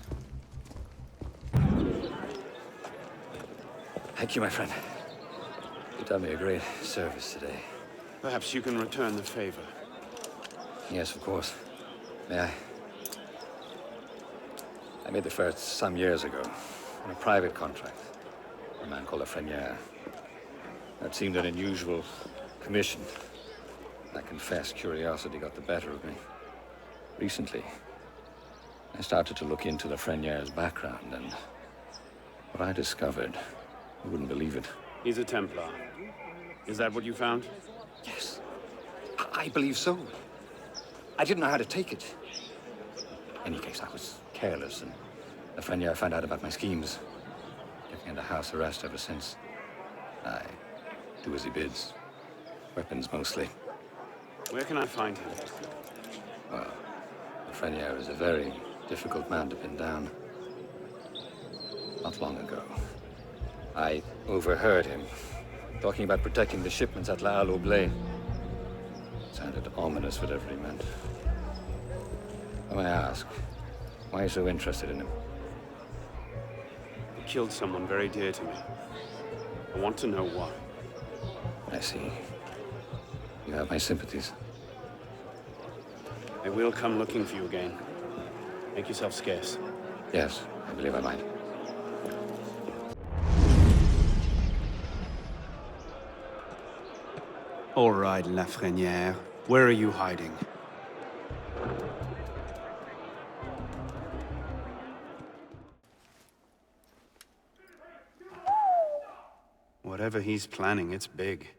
Thank you, my friend. You've done me a great service today. Perhaps you can return the favor. Yes, of course. May I? I made the first some years ago on a private contract for a man called a Frenier. That seemed an unusual commission. I confess curiosity got the better of me. Recently, I started to look into the Frenier's background, and what I discovered, you wouldn't believe it. He's a Templar. Is that what you found? Yes. I believe so. I didn't know how to take it. In any case, I was careless, and the Frenier found out about my schemes. Took me into house arrest ever since. I do as he bids. Weapons, mostly. Where can I find him? Well, the Frenier is a very difficult man to pin down. Not long ago, I overheard him talking about protecting the shipments at La Halle Oblé. Sounded ominous, whatever he meant. I may ask, why are you so interested in him? He killed someone very dear to me. I want to know why. I see. You have my sympathies. I will come looking for you again. Make yourself scarce. Yes, I believe I might. All right, Lafrenière. Where are you hiding? Whatever he's planning, it's big.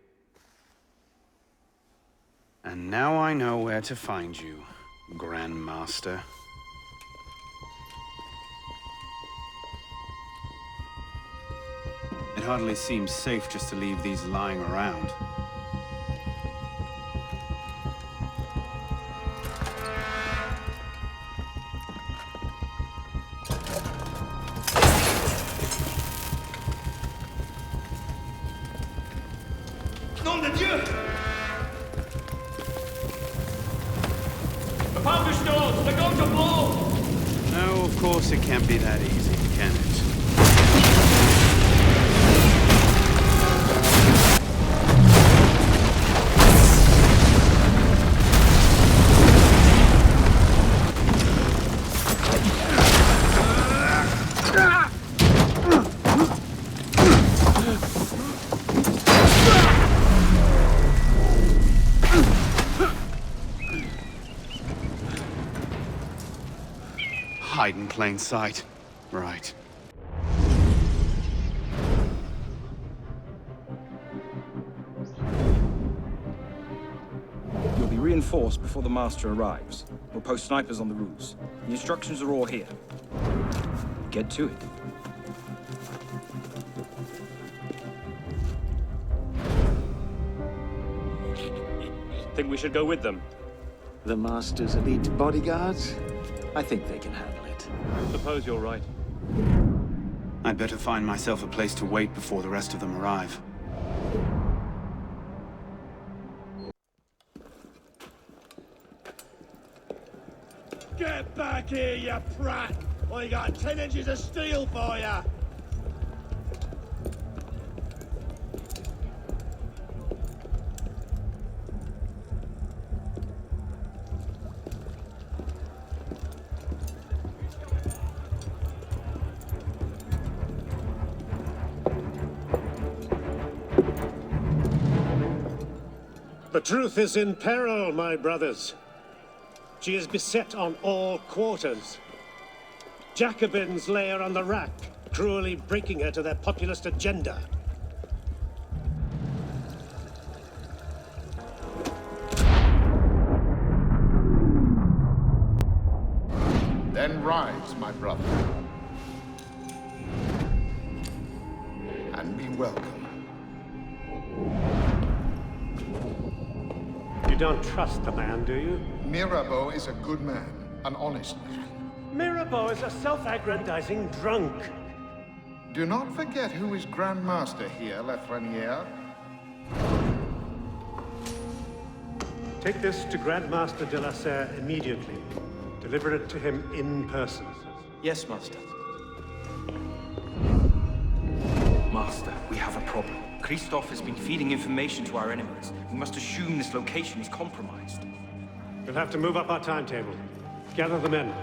And now I know where to find you, Grand Master. It hardly seems safe just to leave these lying around. Nom de Dieu! The powder stones, they're going to blow! No, of course it can't be that easy, can it? Hide in plain sight. Right. You'll be reinforced before the Master arrives. We'll post snipers on the roofs. The instructions are all here. Get to it. Think we should go with them? The Master's elite bodyguards? I think they can handle it. Suppose you're right. I'd better find myself a place to wait before the rest of them arrive. Get back here, you prat! I got 10 inches of steel for ya! The truth is in peril, my brothers. She is beset on all quarters. Jacobins lay her on the rack, cruelly breaking her to their populist agenda. Then rise, my brother. And be welcome. don't trust the man, do you? Mirabeau is a good man, an honest man. Mirabeau is a self-aggrandizing drunk. Do not forget who is Grand Master here, Lafreniere. Take this to Grand Master de la Serre immediately. Deliver it to him in person. Yes, Master. Master, we have a problem. Christophe has been feeding information to our enemies. We must assume this location is compromised. We'll have to move up our timetable. Gather the men.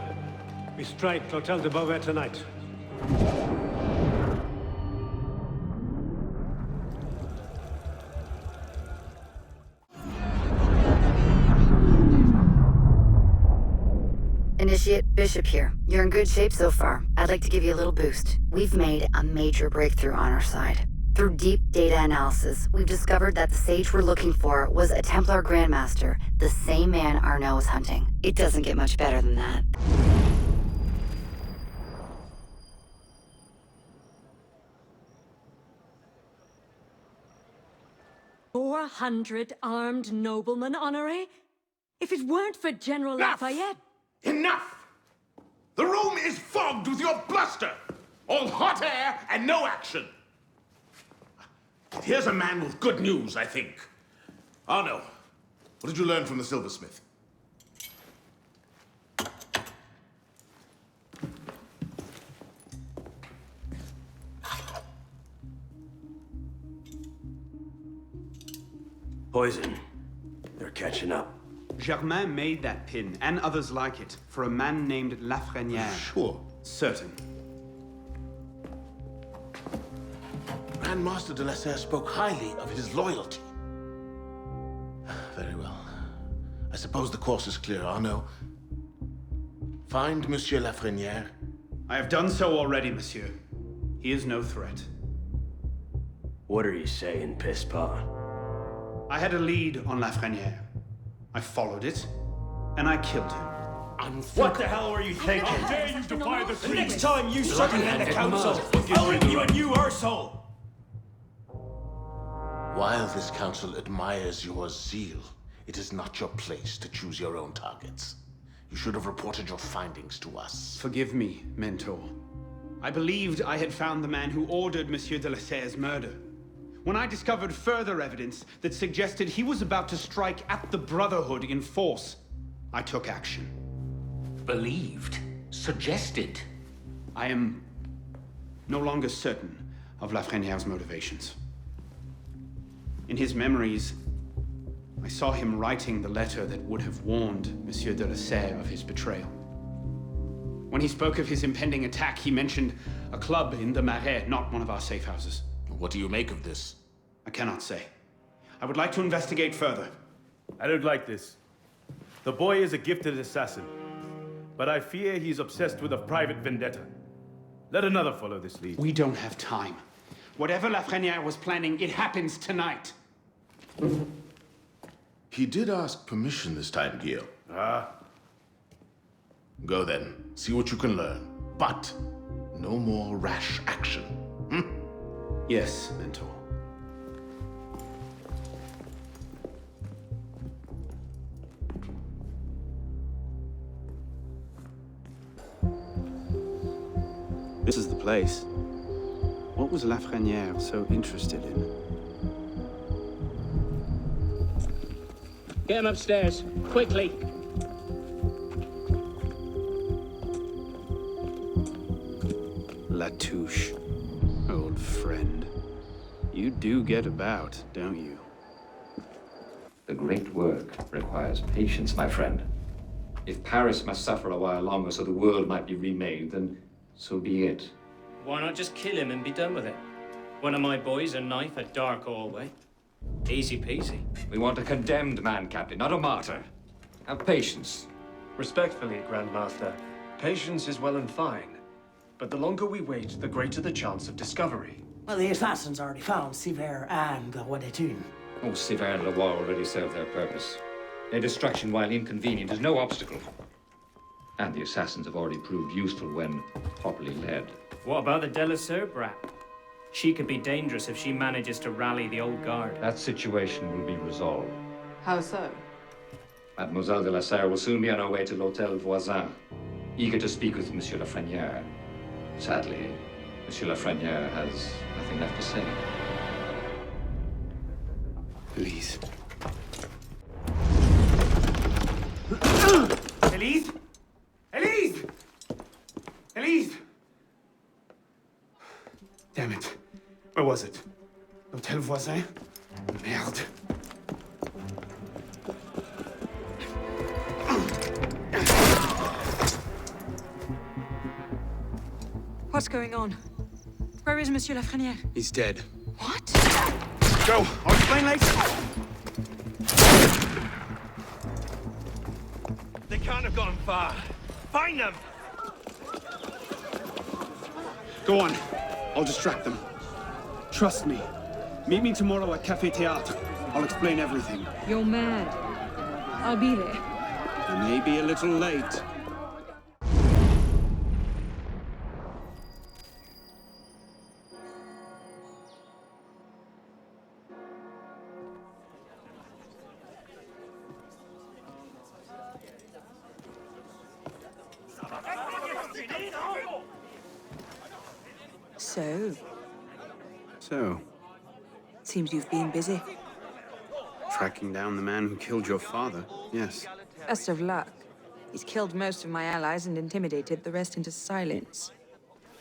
We strike L'Hôtel de Beauvais tonight. Initiate Bishop here. You're in good shape so far. I'd like to give you a little boost. We've made a major breakthrough on our side. Through deep data analysis, we've discovered that the sage we're looking for was a Templar Grandmaster, the same man Arno was hunting. It doesn't get much better than that. "400 armed noblemen, Honoré? If it weren't for General Lafayette..." Enough! The room is fogged with your bluster! All hot air and no action! Here's a man with good news, I think. Arno, what did you learn from the silversmith? Poison. They're catching up. Germain made that pin, and others like it, for a man named Lafreniere. Sure. Certain. Grand Master de la Serre spoke highly of his loyalty. Very well. I suppose the course is clear, Arno. Find Monsieur Lafreniere. I have done so already, monsieur. He is no threat. What are you saying, Pisspot? I had a lead on Lafreniere. I followed it, and I killed him. What the hell were you thinking? How dare you defy the The next time you circumvent the council, I'll give you a new arsehole! While this council admires your zeal, it is not your place to choose your own targets. You should have reported your findings to us. Forgive me, Mentor. I believed I had found the man who ordered Monsieur de la Serre's murder. When I discovered further evidence that suggested he was about to strike at the Brotherhood in force, I took action. Believed? Suggested? I am no longer certain of Lafreniere's motivations. In his memories, I saw him writing the letter that would have warned Monsieur de la Serre of his betrayal. When he spoke of his impending attack, he mentioned a club in the Marais, not one of our safe houses. What do you make of this? I cannot say. I would like to investigate further. I don't like this. The boy is a gifted assassin, but I fear he's obsessed with a private vendetta. Let another follow this lead. We don't have time. Whatever Lafreniere was planning, it happens tonight. He did ask permission this time, Guillaume. Ah. Go then. See what you can learn. But no more rash action. Yes, Mentor. This is the place. What was Lafreniere so interested in? Get him upstairs, quickly. Latouche, old friend. You do get about, don't you? The great work requires patience, my friend. If Paris must suffer a while longer so the world might be remade, then so be it. Why not just kill him and be done with it? One of my boys, a knife, a dark hallway. Easy peasy. We want a condemned man, Captain, not a martyr. Have patience. Respectfully, Grandmaster, patience is well and fine. But the longer we wait, the greater the chance of discovery. Well, the assassins already found Siver and the Roi des Thunes. Oh, Siver and Leroy already served their purpose. Their destruction, while inconvenient, is no obstacle. And the assassins have already proved useful when properly led. What about the de la Serre brat? She could be dangerous if she manages to rally the old guard. That situation will be resolved. How so? Mademoiselle de la Serre will soon be on her way to l'Hôtel Voisin, eager to speak with Monsieur Lafreniere. Sadly, Monsieur Lafreniere has nothing left to say. Elise. Elise? Elise! Elise! Damn it. Where was it? L'Hôtel Voisin? Merde. What's going on? Where is Monsieur Lafreniere? He's dead. What? Go! I'll explain later! They can't have gone far. Find them! Go on. I'll distract them. Trust me. Meet me tomorrow at Café Théâtre. I'll explain everything. You're mad. I'll be there. I may be a little late. So, seems you've been busy. Tracking down the man who killed your father, yes. Best of luck. He's killed most of my allies and intimidated the rest into silence.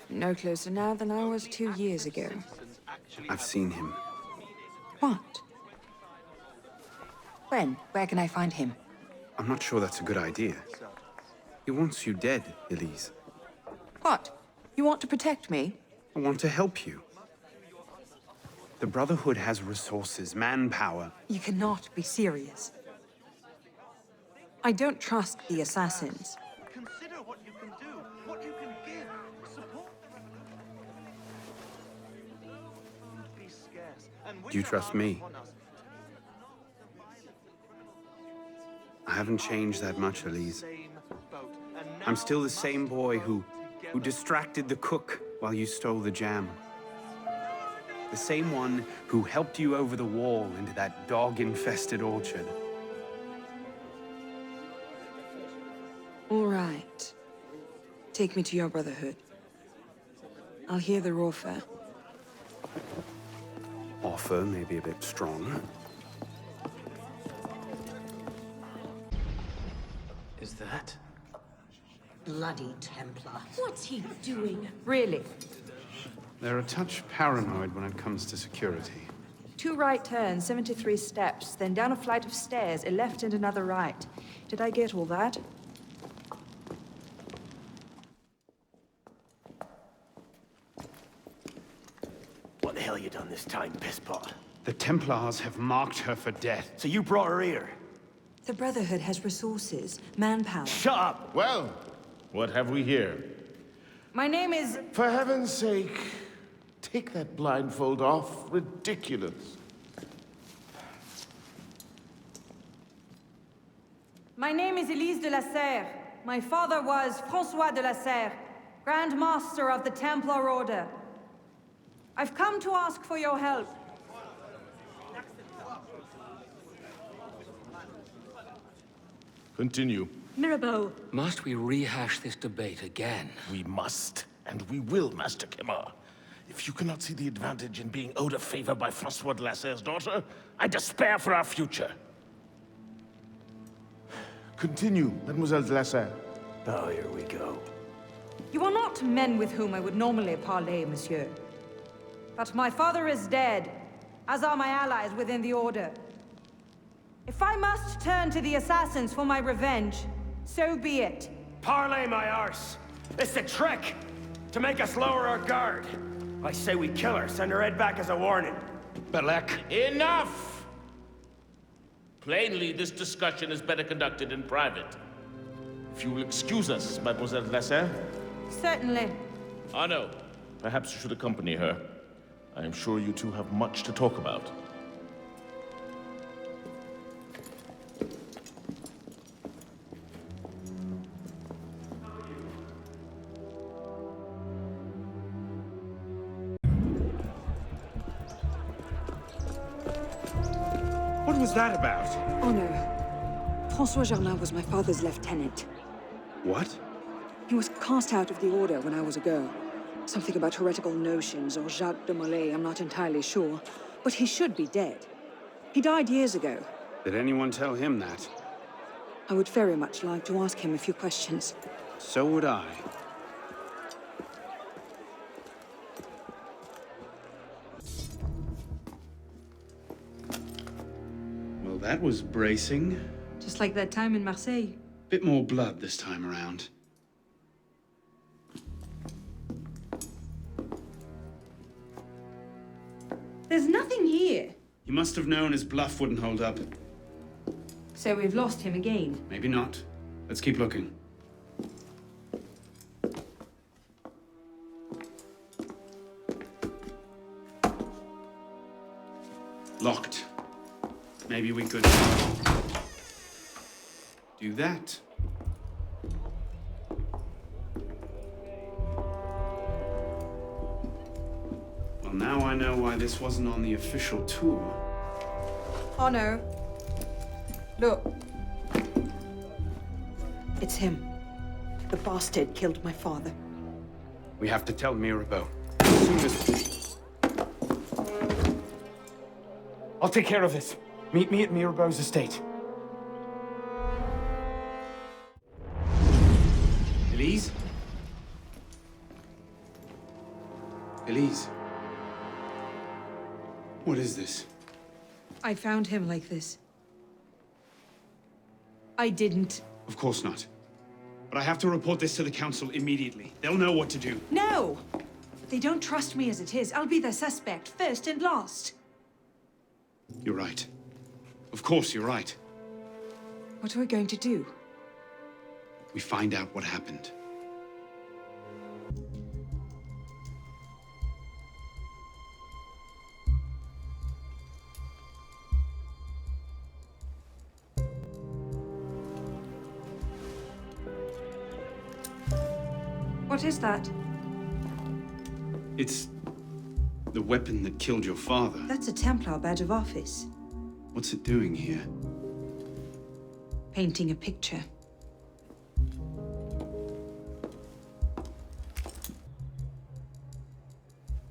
No closer now than I was 2 years ago. I've seen him. What? When? Where can I find him? I'm not sure that's a good idea. He wants you dead, Elise. What? You want to protect me? I want to help you. The Brotherhood has resources, manpower. You cannot be serious. I don't trust the assassins. Consider what you can do, what you can give. Support the be scarce. Do you trust me? I haven't changed that much, Elise. I'm still the same boy who distracted the cook while you stole the jam. The same one who helped you over the wall into that dog-infested orchard. All right. Take me to your Brotherhood. I'll hear their offer. Offer may be a bit strong. Is that? Bloody Templar. What's he doing? Really? They're a touch paranoid when it comes to security. 2 right turns, 73 steps, then down a flight of stairs, a left and another right. Did I get all that? What the hell you done this time, pisspot? The Templars have marked her for death. So you brought her here? The Brotherhood has resources, manpower. Shut up! Well, what have we here? My name is... For heaven's sake, take that blindfold off. Ridiculous. My name is Elise de la Serre. My father was François de la Serre, Grand Master of the Templar Order. I've come to ask for your help. Continue. Mirabeau. Must we rehash this debate again? We must, and we will, Master Kemar. If you cannot see the advantage in being owed a favor by François de la Serre's daughter, I despair for our future. Continue, Mademoiselle de la Serre. Oh, here we go. You are not men with whom I would normally parley, monsieur. But my father is dead, as are my allies within the Order. If I must turn to the assassins for my revenge, so be it. Parlay my arse. It's a trick to make us lower our guard. I say we kill her, send her head back as a warning. Belek. Enough! Plainly, this discussion is better conducted in private. If you will excuse us, Mademoiselle de la Serre. Certainly. Arno, perhaps you should accompany her. I am sure you two have much to talk about. What was that about? Honor. François Germain was my father's lieutenant. What? He was cast out of the order when I was a girl. Something about heretical notions or Jacques de Molay, I'm not entirely sure. But he should be dead. He died years ago. Did anyone tell him that? I would very much like to ask him a few questions. So would I. Well, that was bracing. Just like that time in Marseille. Bit more blood this time around. There's nothing here. He must have known his bluff wouldn't hold up. So we've lost him again. Maybe not. Let's keep looking. Locked. Maybe we could do that. Well, now I know why this wasn't on the official tour. Arno. Look. It's him. The bastard killed my father. We have to tell Mirabeau. As soon as... I'll take care of this. Meet me at Mirabeau's estate. Elise? Elise? What is this? I found him like this. I didn't. Of course not. But I have to report this to the council immediately. They'll know what to do. No! They don't trust me as it is. I'll be their suspect, first and last. You're right. Of course you're right. What are we going to do? We find out what happened. What is that? It's the weapon that killed your father. That's a Templar badge of office. What's it doing here? Painting a picture.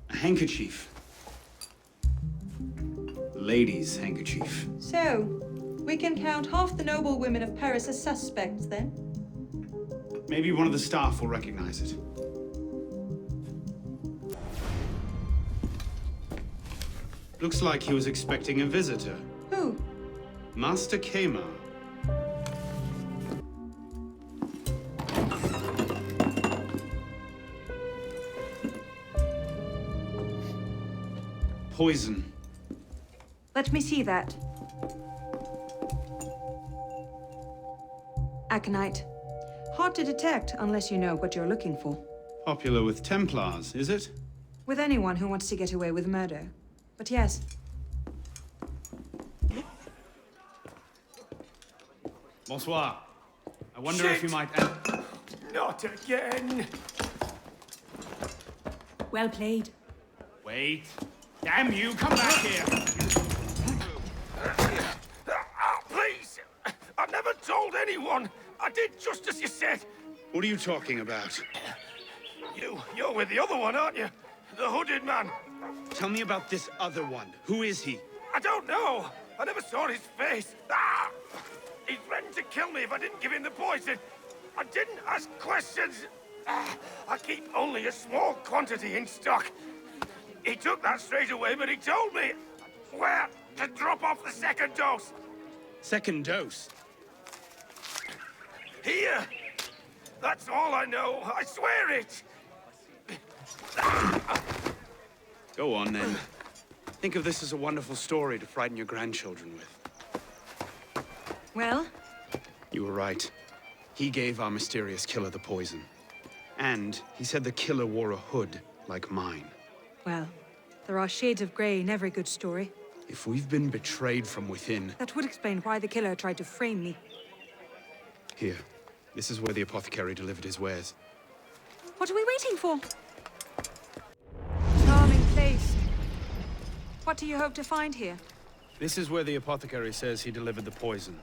A handkerchief. Lady's handkerchief. So, we can count half the noble women of Paris as suspects, then? Maybe one of the staff will recognize it. Looks like he was expecting a visitor. Who? Master Kema. Poison. Let me see that. Aconite. Hard to detect unless you know what you're looking for. Popular with Templars, is it? With anyone who wants to get away with murder. But yes. Bonsoir. I wonder if you might... Not again! Well played. Wait. Damn you, come back here! Please! I've never told anyone! I did just as you said! What are you talking about? You're with the other one, aren't you? The hooded man. Tell me about this other one. Who is he? I don't know. I never saw his face. Ah! He threatened to kill me if I didn't give him the poison. I didn't ask questions. Ah! I keep only a small quantity in stock. He took that straight away, but he told me where to drop off the second dose. Second dose? Here. That's all I know. I swear it. Go on, then. Think of this as a wonderful story to frighten your grandchildren with. Well? You were right. He gave our mysterious killer the poison. And he said the killer wore a hood like mine. Well, there are shades of grey in every good story. If we've been betrayed from within... That would explain why the killer tried to frame me. Here. This is where the apothecary delivered his wares. What are we waiting for? Charming place. What do you hope to find here? This is where the apothecary says he delivered the poison.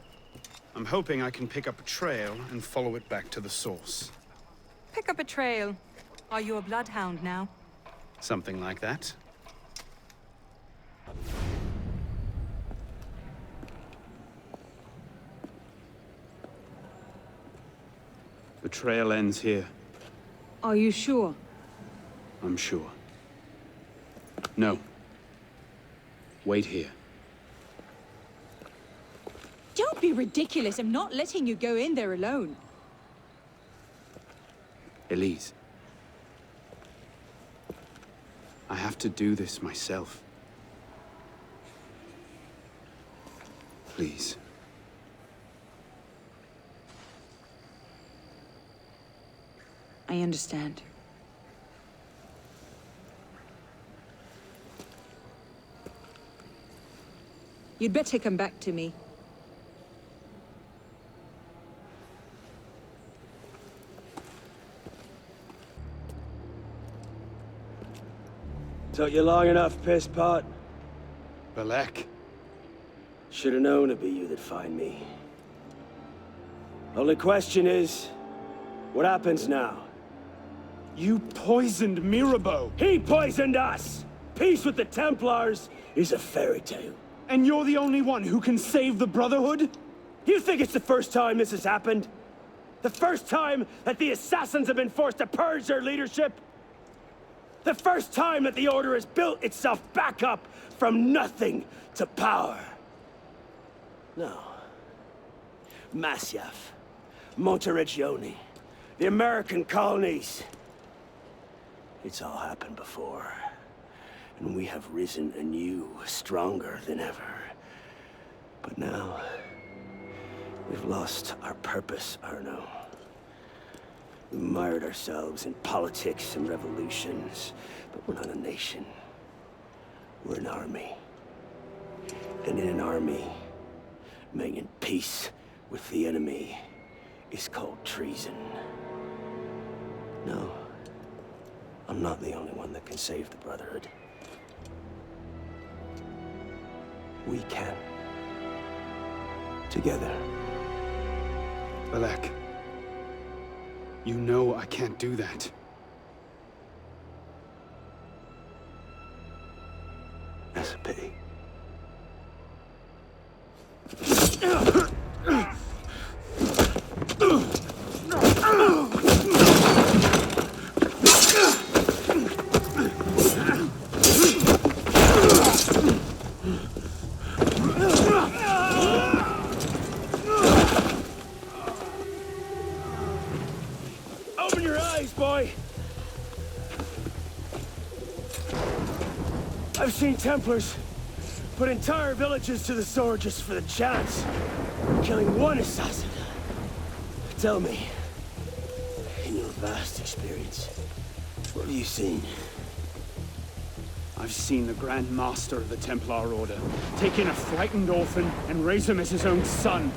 I'm hoping I can pick up a trail and follow it back to the source. Pick up a trail. Are you a bloodhound now? Something like that. The trail ends here. Are you sure? I'm sure. No. Wait here. Don't be ridiculous. I'm not letting you go in there alone. Elise. I have to do this myself. Please. I understand. You'd better come back to me. Took you long enough, piss pot. Balek. Should've known it'd be you that'd find me. Only question is, what happens now? You poisoned Mirabeau! He poisoned us! Peace with the Templars is a fairy tale. And you're the only one who can save the Brotherhood? You think it's the first time this has happened? The first time that the Assassins have been forced to purge their leadership? The first time that the Order has built itself back up from nothing to power? No. Masyaf, Monteregione, the American colonies. It's all happened before. And we have risen anew, stronger than ever. But now, we've lost our purpose, Arno. We mired ourselves in politics and revolutions, but we're not a nation. We're an army. And in an army, making peace with the enemy is called treason. No, I'm not the only one that can save the Brotherhood. We can. Together. Balek. You know I can't do that. That's a pity. Open your eyes, boy! I've seen Templars put entire villages to the sword just for the chance of killing one assassin. Tell me, in your vast experience, what have you seen? I've seen the Grand Master of the Templar Order take in a frightened orphan and raise him as his own son.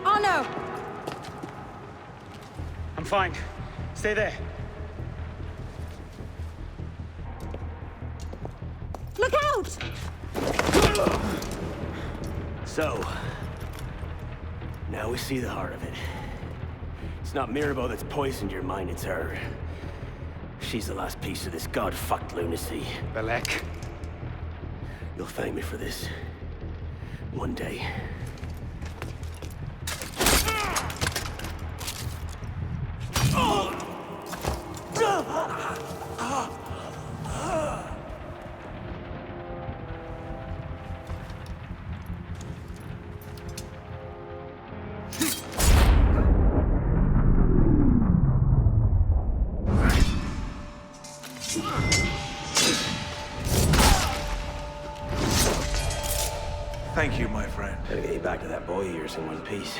Arno! I'm fine. Stay there. Look out! So, now we see the heart of it. It's not Mirabeau that's poisoned your mind, it's her. She's the last piece of this god-fucked lunacy. Balek. You'll thank me for this. One day. Thank you, my friend. Gotta get you back to that boy of yours in one piece.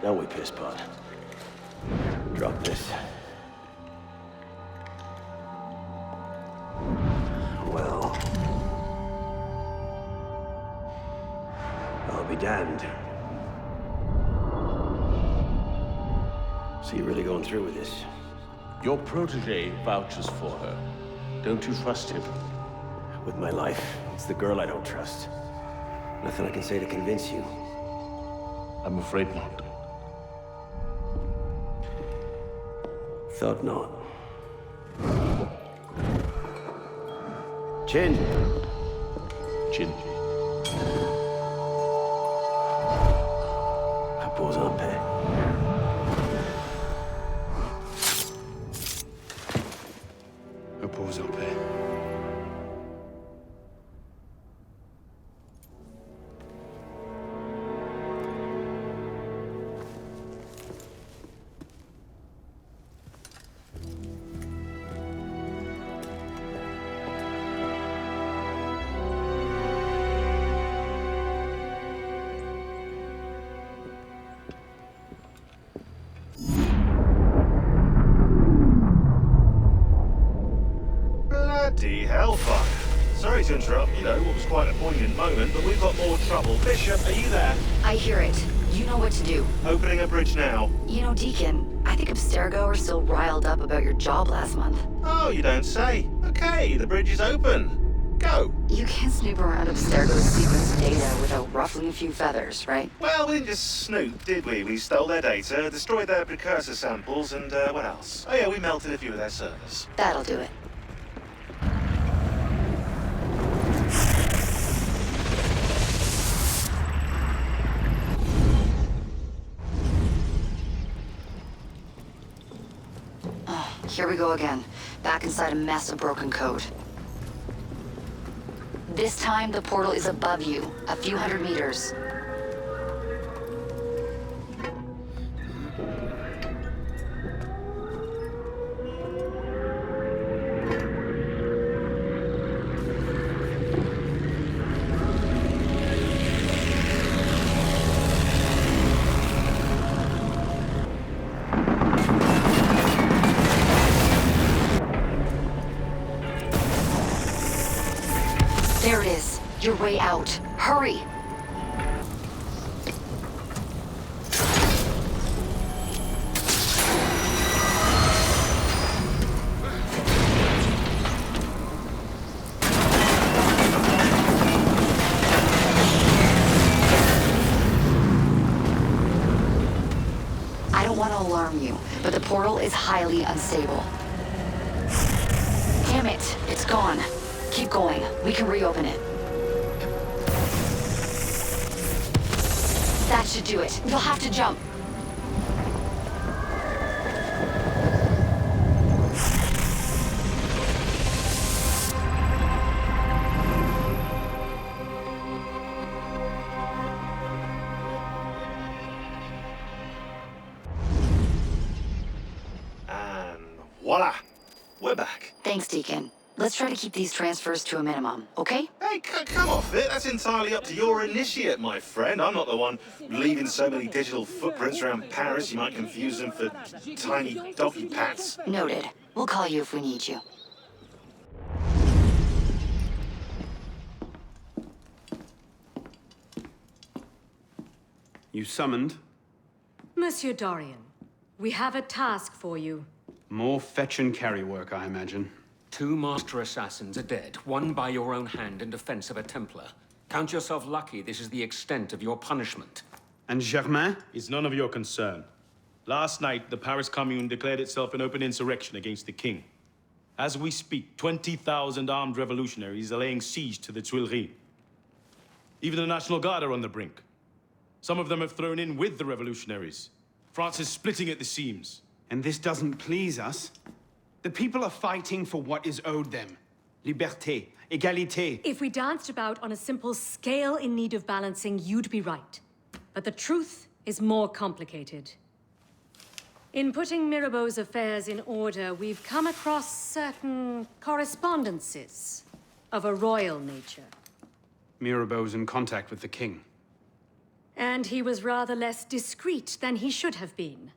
Don't we, piss pot? Drop this. Well... I'll be damned. So you're really going through with this? Your protege vouches for her. Don't you trust him? With my life, it's the girl I don't trust. Nothing I can say to convince you. I'm afraid not. Thought not. Chin. Chin. Repose en paix. Repose en paix. Bloody hellfire. Sorry to interrupt, what was quite a poignant moment, but we've got more trouble. Bishop, are you there? I hear it. You know what to do. Opening a bridge now. Deacon, I think Abstergo are still riled up about your job last month. Oh, you don't say. Okay, the bridge is open. Go. You can't snoop around Abstergo's sequence data without ruffling a few feathers, right? Well, we didn't just snoop, did we? We stole their data, destroyed their precursor samples, and what else? Oh yeah, we melted a few of their servers. That'll do it. Here we go again. Back inside a mess of broken code. This time, the portal is above you, a few hundred meters. There it is. Your way out. Hurry! I don't want to alarm you, but the portal is highly unstable. Damn it, it's gone. Keep going. We can reopen it. That should do it. You'll have to jump. And voila! We're back. Thanks, Deacon. Let's try to keep these transfers to a minimum, okay? Hey, come off it. That's entirely up to your initiate, my friend. I'm not the one leaving so many digital footprints around Paris you might confuse them for tiny doggy pats. Noted. We'll call you if we need you. You summoned? Monsieur Dorian, we have a task for you. More fetch and carry work, I imagine. 2 master assassins are dead, one by your own hand in defense of a Templar. Count yourself lucky this is the extent of your punishment. And Germain? It's none of your concern. Last night, the Paris Commune declared itself an open insurrection against the king. As we speak, 20,000 armed revolutionaries are laying siege to the Tuileries. Even the National Guard are on the brink. Some of them have thrown in with the revolutionaries. France is splitting at the seams. And this doesn't please us? The people are fighting for what is owed them. Liberté, égalité. If we danced about on a simple scale in need of balancing, you'd be right. But the truth is more complicated. In putting Mirabeau's affairs in order, we've come across certain correspondences of a royal nature. Mirabeau's in contact with the king. And he was rather less discreet than he should have been.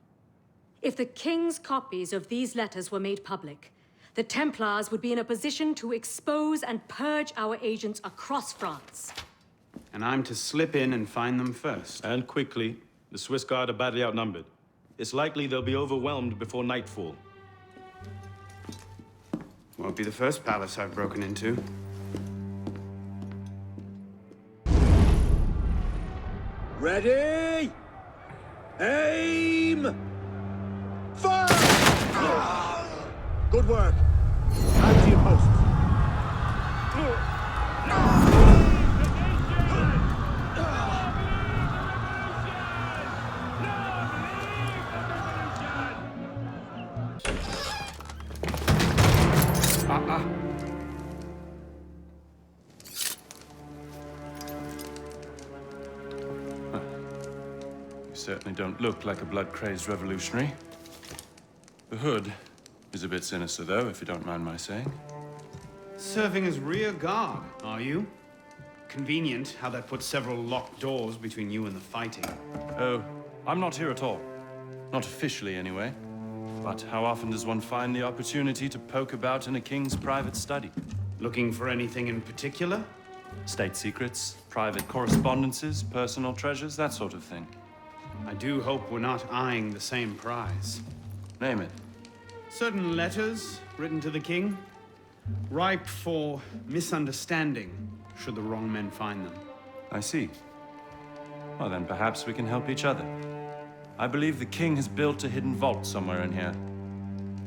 If the king's copies of these letters were made public, the Templars would be in a position to expose and purge our agents across France. And I'm to slip in and find them first. And quickly. The Swiss Guard are badly outnumbered. It's likely they'll be overwhelmed before nightfall. Won't be the first palace I've broken into. Ready? Aim! Fire! Good work. Back to your posts. You certainly don't look like a blood-crazed revolutionary. The hood is a bit sinister, though, if you don't mind my saying. Serving as rear guard, are you? Convenient how that puts several locked doors between you and the fighting. Oh, I'm not here at all. Not officially, anyway. But how often does one find the opportunity to poke about in a king's private study? Looking for anything in particular? State secrets, private correspondences, personal treasures, that sort of thing. I do hope we're not eyeing the same prize. Name it. Certain letters written to the king, ripe for misunderstanding, should the wrong men find them. I see. Well, then perhaps we can help each other. I believe the king has built a hidden vault somewhere in here.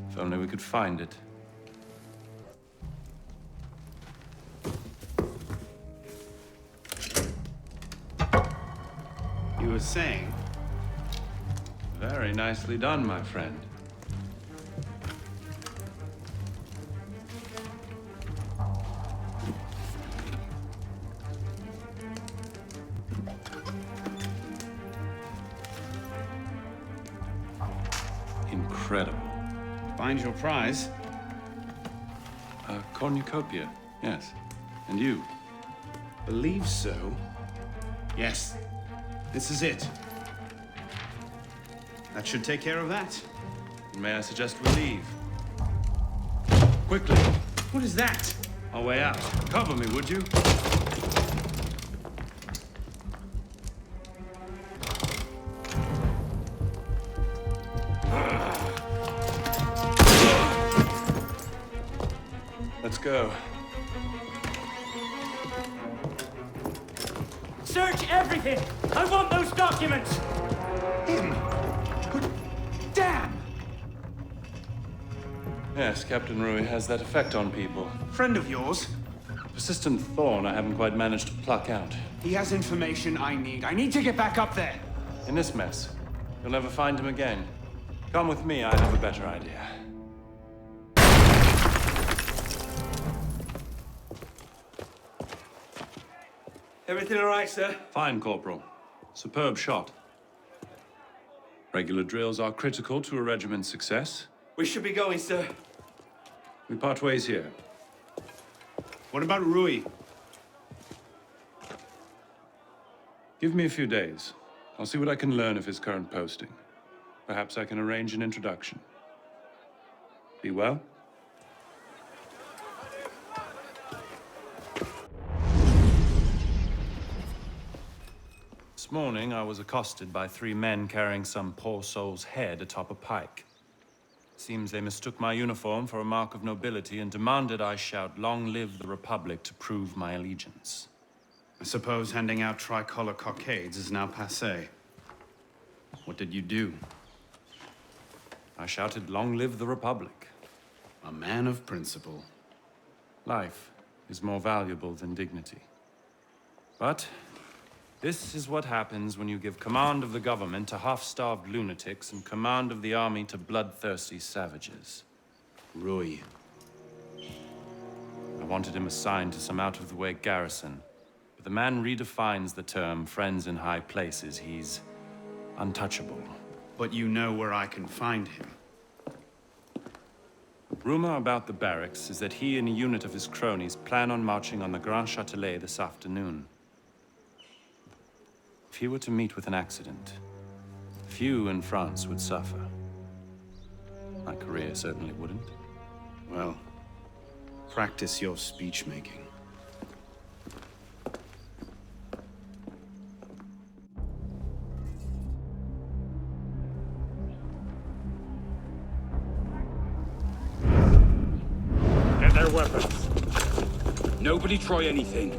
If only we could find it. You were saying? Very nicely done, my friend. Incredible. Find your prize? A cornucopia, yes. And you? Believe so. Yes. This is it. That should take care of that. May I suggest we leave? Quickly. What is that? Our way out. Cover me, would you? Let's go. Search everything! I want those documents! Him! Damn! Yes, Captain Rui has that effect on people. Friend of yours? Persistent thorn I haven't quite managed to pluck out. He has information I need. I need to get back up there. In this mess, you'll never find him again. Come with me, I have a better idea. Everything all right, sir? Fine, Corporal. Superb shot. Regular drills are critical to a regiment's success. We should be going, sir. We part ways here. What about Rui? Give me a few days. I'll see what I can learn of his current posting. Perhaps I can arrange an introduction. Be well? This morning, I was accosted by 3 men carrying some poor soul's head atop a pike. Seems they mistook my uniform for a mark of nobility and demanded I shout, "Long live the Republic," to prove my allegiance. I suppose handing out tricolor cockades is now passé. What did you do? I shouted, "Long live the Republic." A man of principle. Life is more valuable than dignity. But this is what happens when you give command of the government to half-starved lunatics and command of the army to bloodthirsty savages. Rui. I wanted him assigned to some out-of-the-way garrison, but the man redefines the term friends in high places. He's untouchable. But you know where I can find him. Rumor about the barracks is that he and a unit of his cronies plan on marching on the Grand Châtelet this afternoon. If he were to meet with an accident, few in France would suffer. My career certainly wouldn't. Well, practice your speech-making. weapons. Nobody try anything.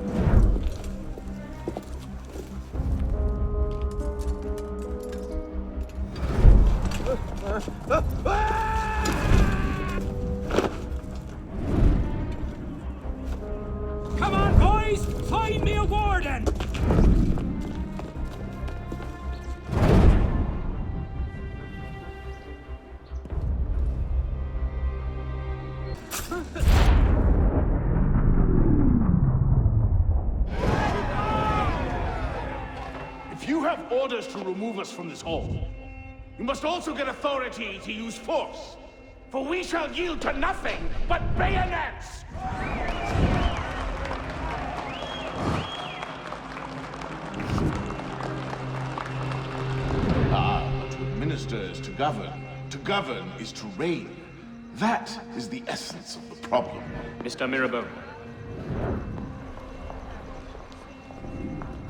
Come on, boys! Find me a warden! If you have orders to remove us from this hall, you must also get authority to use force. For we shall yield to nothing but bayonets! Ah, but to administer is to govern. To govern is to reign. That is the essence of the problem. Mr. Mirabeau.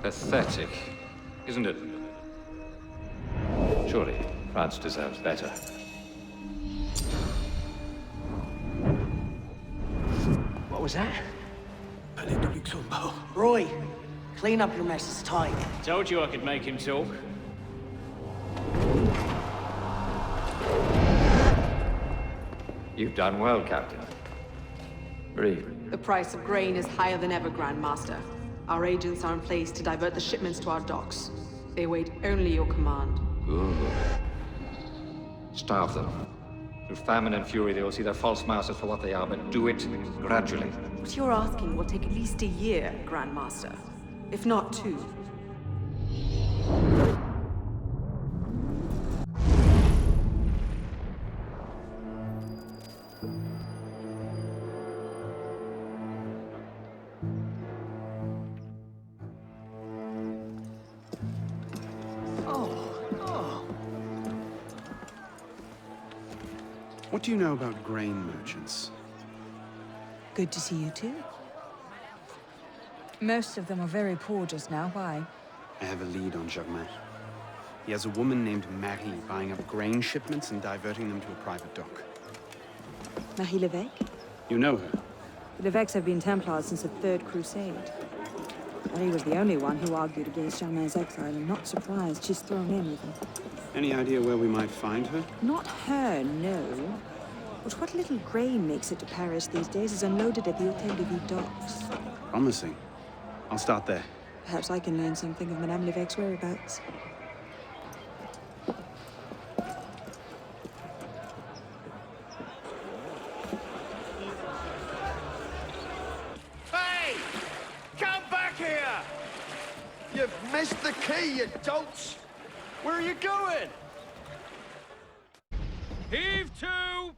Pathetic, isn't it? Surely France deserves better. What was that? Roy, clean up your mess. It's time. Told you I could make him talk. You've done well, Captain. Read. The price of grain is higher than ever, Grand Master. Our agents are in place to divert the shipments to our docks. They await only your command. Good. Starve them. Through famine and fury, they will see their false masters for what they are, but do it gradually. What you're asking will take at least a year, Grand Master. If not 2. What do you know about grain merchants? Good to see you too. Most of them are very poor just now. Why? I have a lead on Germain. He has a woman named Marie buying up grain shipments and diverting them to a private dock. Marie Levesque? You know her? The Levesques have been Templars since the Third Crusade. Marie was the only one who argued against Germain's exile. I'm not surprised she's thrown in with him. Any idea where we might find her? Not her, no. But what little grain makes it to Paris these days is unloaded at the Hôtel de Ville docks. Promising. I'll start there. Perhaps I can learn something of Madame Levesque's whereabouts. Hey! Come back here! You've missed the key, you dolts! Where are you going? Heave to!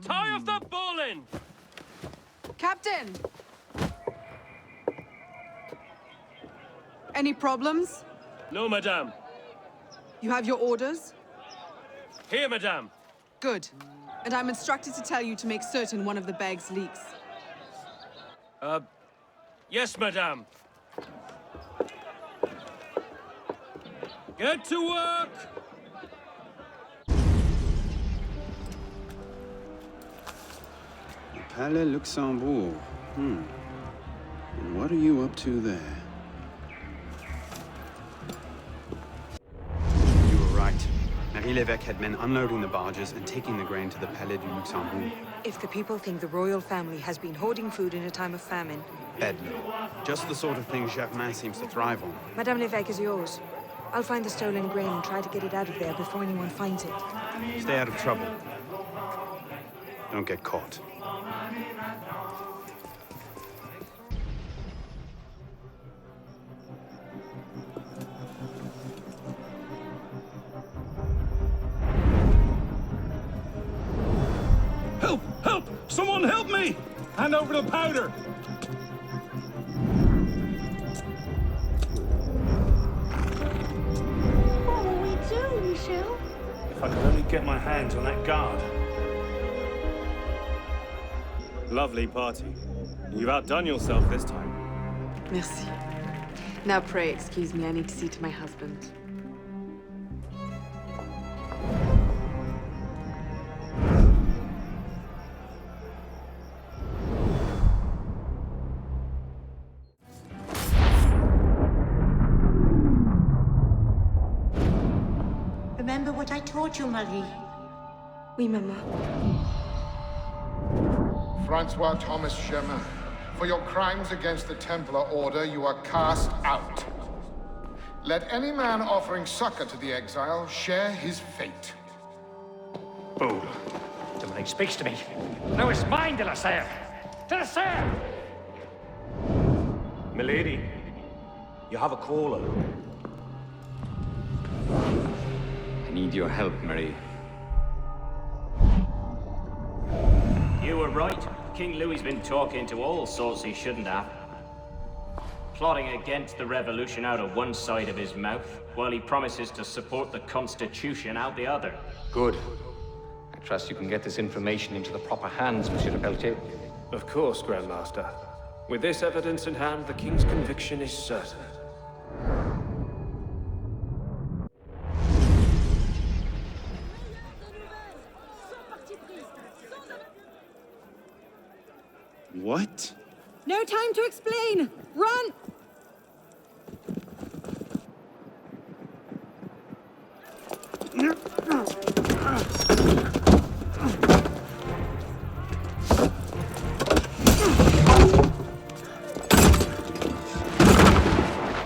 Tie off the bowline! Captain! Any problems? No, madame. You have your orders? Here, madame. Good. And I'm instructed to tell you to make certain one of the bags leaks. Yes, madame. Get to work! Palais Luxembourg. And what are you up to there? You were right. Marie Levesque had men unloading the barges and taking the grain to the Palais du Luxembourg. If the people think the royal family has been hoarding food in a time of famine... Bedlam. Just the sort of thing Germain seems to thrive on. Madame Levesque is yours. I'll find the stolen grain and try to get it out of there before anyone finds it. Stay out of trouble. Don't get caught. Help! Help! Someone help me! Hand over the powder! What will we do, Michel? If I could only get my hands on that guard. Lovely party. You've outdone yourself this time. Merci. Now pray excuse me, I need to see to my husband. remember what I taught you, Marie? Oui, Maman. Francois Thomas Germain, for your crimes against the Templar Order, you are cast out. Let any man offering succor to the exile share his fate. Fool. Dominic speaks to me. No, it's mine, de la Serre. De la Serre! Milady, you have a caller. I need your help, Marie. You were right. King Louis's been talking to all sorts he shouldn't have. Plotting against the revolution out of one side of his mouth, while he promises to support the Constitution out the other. Good. I trust you can get this information into the proper hands, Monsieur le Pelletier. Of course, Grand Master. With this evidence in hand, the King's conviction is certain. What? No time to explain! Run!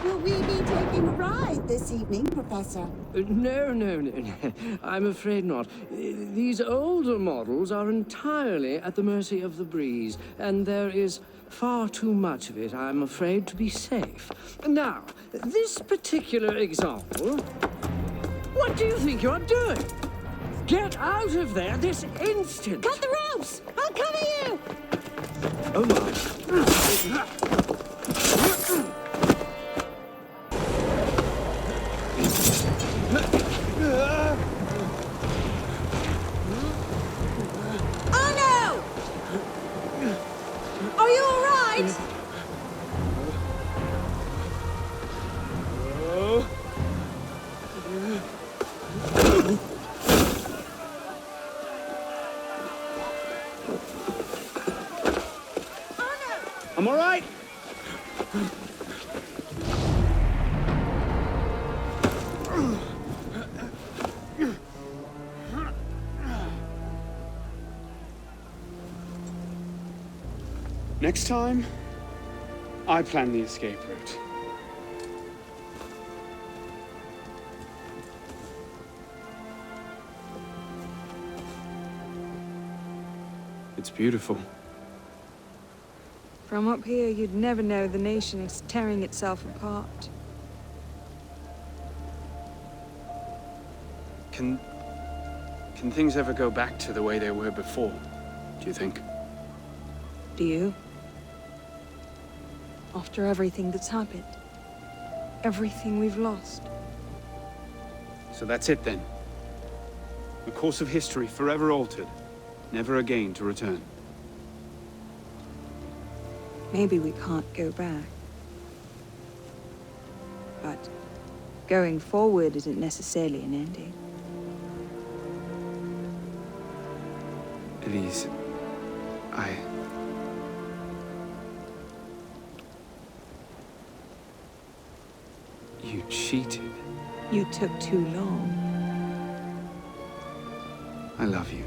Will we be taking a ride this evening, Professor? No. I'm afraid not. These older models are entirely at the mercy of the breeze, and there is far too much of it, I'm afraid, to be safe. Now, this particular example... What do you think you're doing? Get out of there this instant! Cut the ropes! I'll cover you! Oh my. Arno! Are you all right? I'm all right. Next time, I plan the escape route. It's beautiful. From up here, you'd never know the nation is tearing itself apart. Can things ever go back to the way they were before, do you think? Do you? After everything that's happened? Everything we've lost? So that's it then. The course of history forever altered, never again to return. Maybe we can't go back. But going forward isn't necessarily an ending. Elise, You cheated. You took too long. I love you.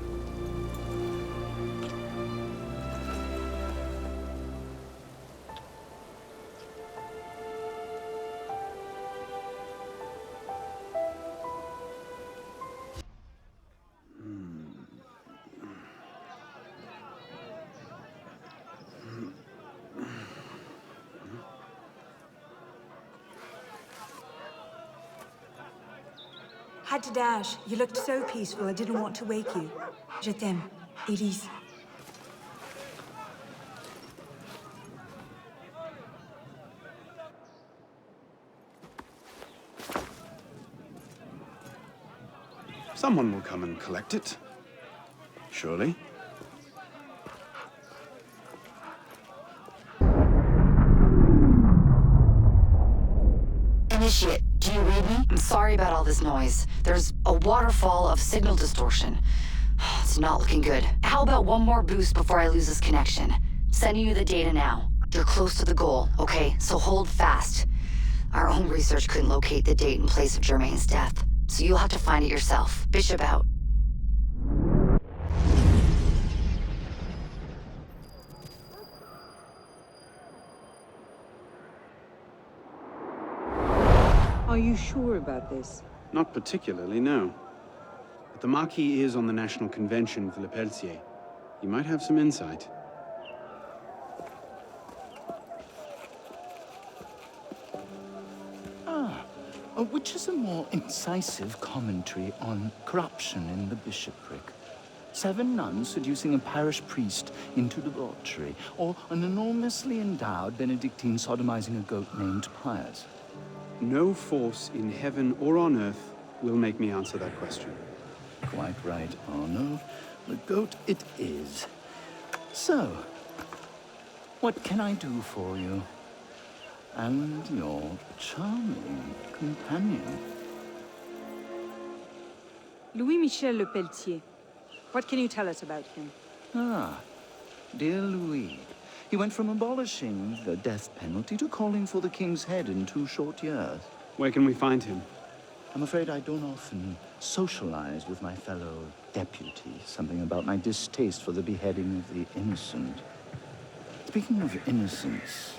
Had to dash. You looked so peaceful, I didn't want to wake you. Je t'aime, Elise. Someone will come and collect it. Surely. Initiate, do you read me? I'm sorry about all this noise. There's a waterfall of signal distortion. It's not looking good. How about one more boost before I lose this connection? Sending you the data now. You're close to the goal, okay? So hold fast. Our own research couldn't locate the date and place of Germain's death. so you'll have to find it yourself. Bishop out. Are you sure about this? Not particularly, no. But the Marquis is on the National Convention with Le Pelletier. He might have some insight. Which is a more incisive commentary on corruption in the bishopric? 7 nuns seducing a parish priest into debauchery, or an enormously endowed Benedictine sodomizing a goat named Pius? No force in heaven or on earth will make me answer that question. Quite right, Arno. The goat it is. So, what can I do for you? And your charming companion. Louis-Michel Le Pelletier. What can you tell us about him? Dear Louis. He went from abolishing the death penalty to calling for the king's head in 2 short years. Where can we find him? I'm afraid I don't often socialize with my fellow deputies. Something about my distaste for the beheading of the innocent. Speaking of innocence...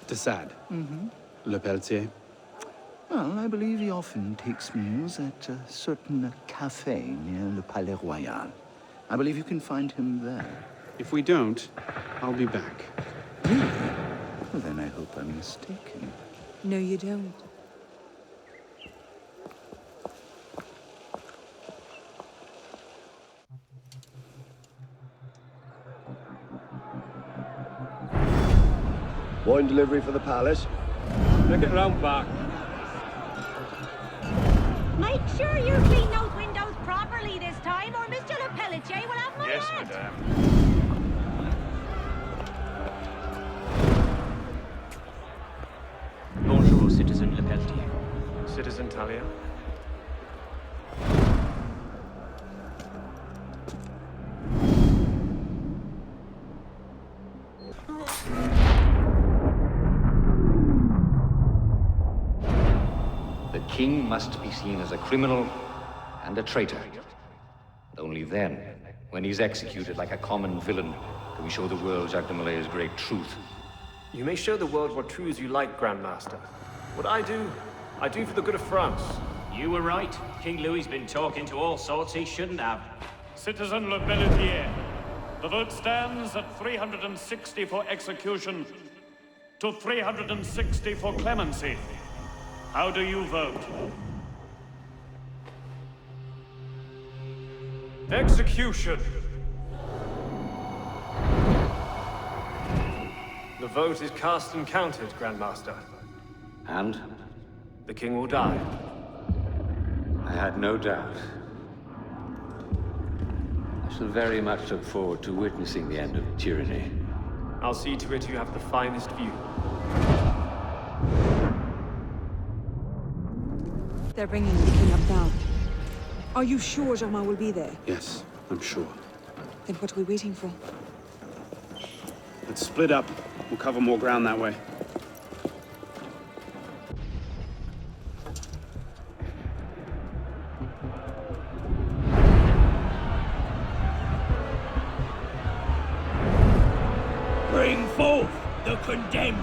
De Sade. Le Pelletier. Well, I believe he often takes meals at a certain cafe near Le Palais Royal. I believe you can find him there. If we don't, I'll be back. Really? Well, then I hope I'm mistaken. No, you don't. Wine delivery for the palace. Take it round back. Make sure you clean those windows properly this time, or Mr. Le Pelletier will have my head. Madame. Bonjour, Citizen Le Pelletier. Citizen Talia. The king must be seen as a criminal and a traitor. And only then, when he's executed like a common villain, can we show the world Jacques de Malay's great truth. You may show the world what truths you like, Grandmaster. What I do for the good of France. You were right. King Louis's been talking to all sorts he shouldn't have. Citizen Le Pelletier, the vote stands at 360 for execution to 360 for clemency. How do you vote? Execution! The vote is cast and counted, Grandmaster. And? The king will die. I had no doubt. I shall very much look forward to witnessing the end of tyranny. I'll see to it you have the finest view. They're bringing the king up now. Are you sure Germain will be there? Yes, I'm sure. Then what are we waiting for? Let's split up. We'll cover more ground that way. Bring forth the condemned!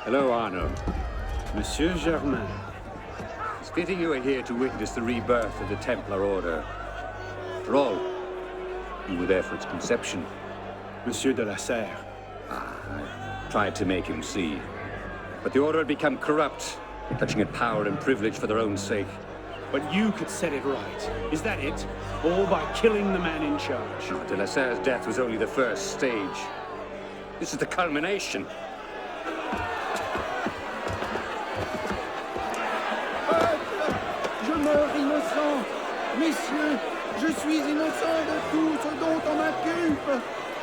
Hello, Arno. Monsieur Germain. It's fitting you are here to witness the rebirth of the Templar Order. After all, you were there for its conception. Monsieur de la Serre. I tried to make him see. But the Order had become corrupt, clutching at power and privilege for their own sake. But you could set it right. Is that it? All by killing the man in charge? De la Serre's death was only the first stage. This is the culmination. Je meurs innocent. Messieurs, je suis innocent de tout ce dont on m'accuse.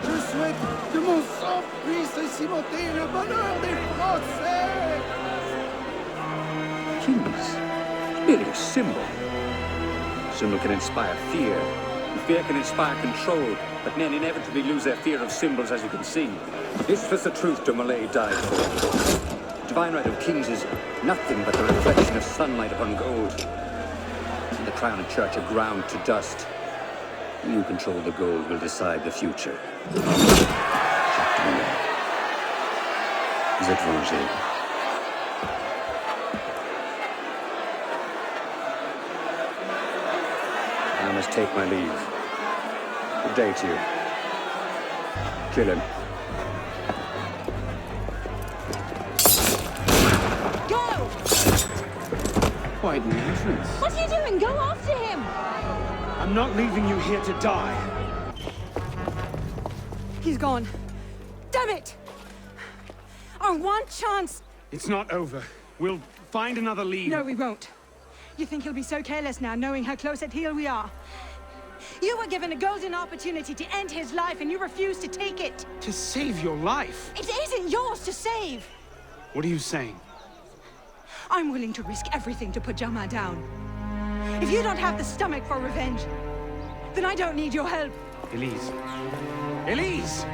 Je souhaite que mon sang puisse cimenter le bonheur des Français! Kings. Merely a symbol. Symbol can inspire fear. And fear can inspire control. But men inevitably lose their fear of symbols, as you can see. This was the truth de Molay died for. The divine right of kings is nothing but the reflection of sunlight upon gold. And the crown and church are ground to dust. You control the gold will decide the future. Jacques de Molay. Vous êtes vengé. I must take my leave. Good day to you. Kill him. Go! Quite an entrance. What are you doing? Go after him! I'm not leaving you here to die. He's gone. Damn it! Our one chance! It's not over. We'll find another lead. No, we won't. You think he'll be so careless now, knowing how close at heel we are? You were given a golden opportunity to end his life, and you refused to take it. To save your life? It isn't yours to save! What are you saying? I'm willing to risk everything to put Germain down. If you don't have the stomach for revenge, then I don't need your help. Elise. Elise!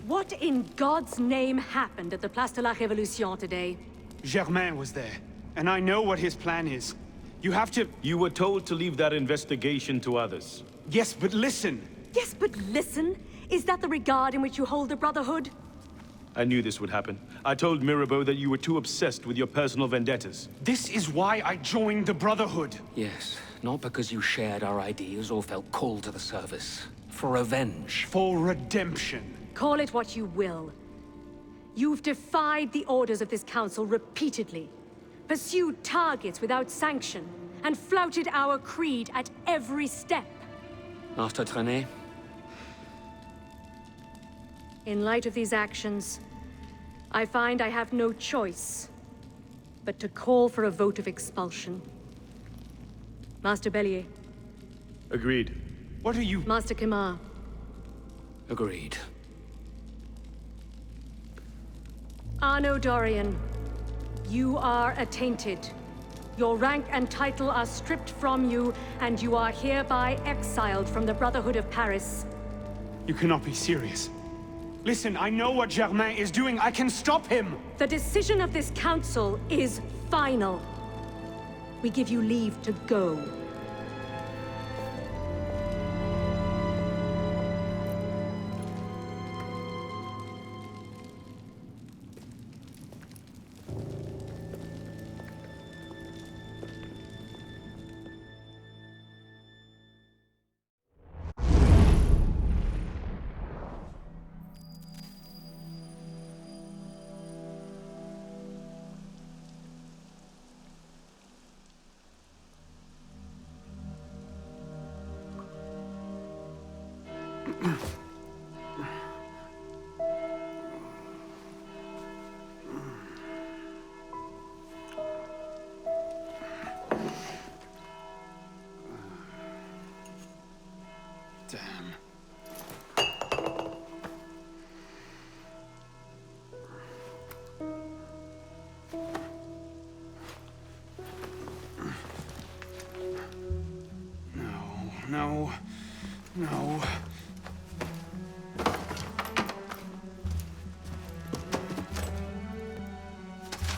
What in God's name happened at the Place de la Révolution today? Germain was there, and I know what his plan is. You have to... You were told to leave that investigation to others. Yes, but listen! Yes, but listen? Is that the regard in which you hold the Brotherhood? I knew this would happen. I told Mirabeau that you were too obsessed with your personal vendettas. This is why I joined the Brotherhood. Yes, not because you shared our ideas or felt called to the service. For revenge. For redemption. Call it what you will. You've defied the orders of this council repeatedly, pursued targets without sanction, and flouted our creed at every step. Master Trenet? In light of these actions, I find I have no choice but to call for a vote of expulsion. Master Bellier. Agreed. What are you... Master Kimar. Agreed. Arno Dorian, you are attainted. Your rank and title are stripped from you, and you are hereby exiled from the Brotherhood of Paris. You cannot be serious. Listen, I know what Germain is doing. I can stop him! The decision of this council is final. We give you leave to go. Damn. No.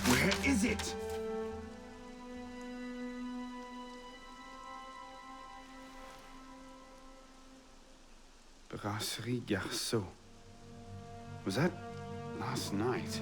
Where is it? Brasserie Garceau. Was that last night?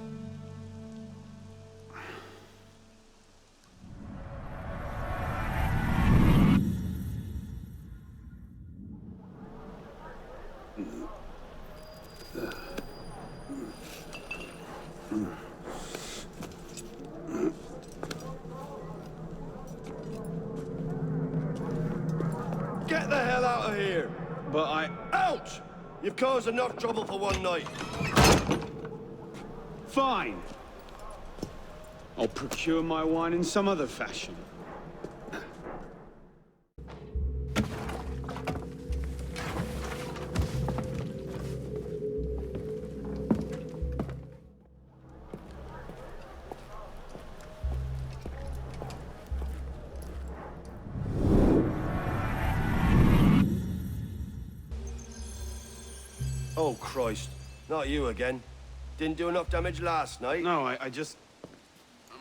You've caused enough trouble for one night. Fine. I'll procure my wine in some other fashion. Oh, Christ. Not you again. Didn't do enough damage last night. No, I just...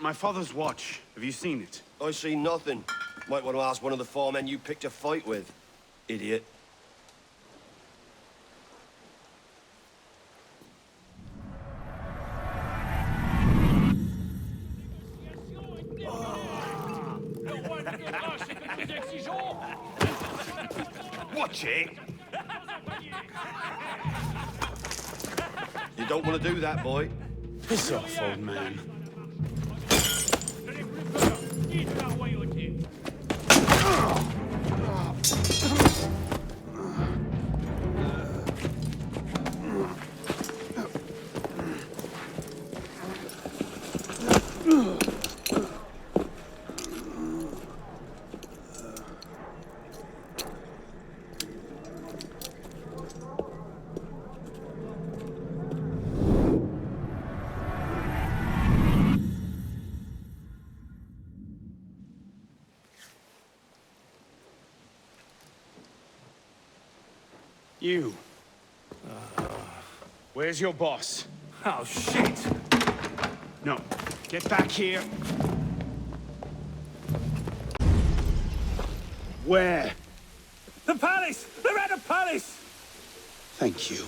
My father's watch. Have you seen it? I see nothing. Might want to ask one of the foremen you picked a fight with. Idiot. Watch it! You don't want to do that, boy. Piss off, old man. You. Where's your boss? Oh, shit! No. Get back here. Where? The palace! They're at the palace! Thank you.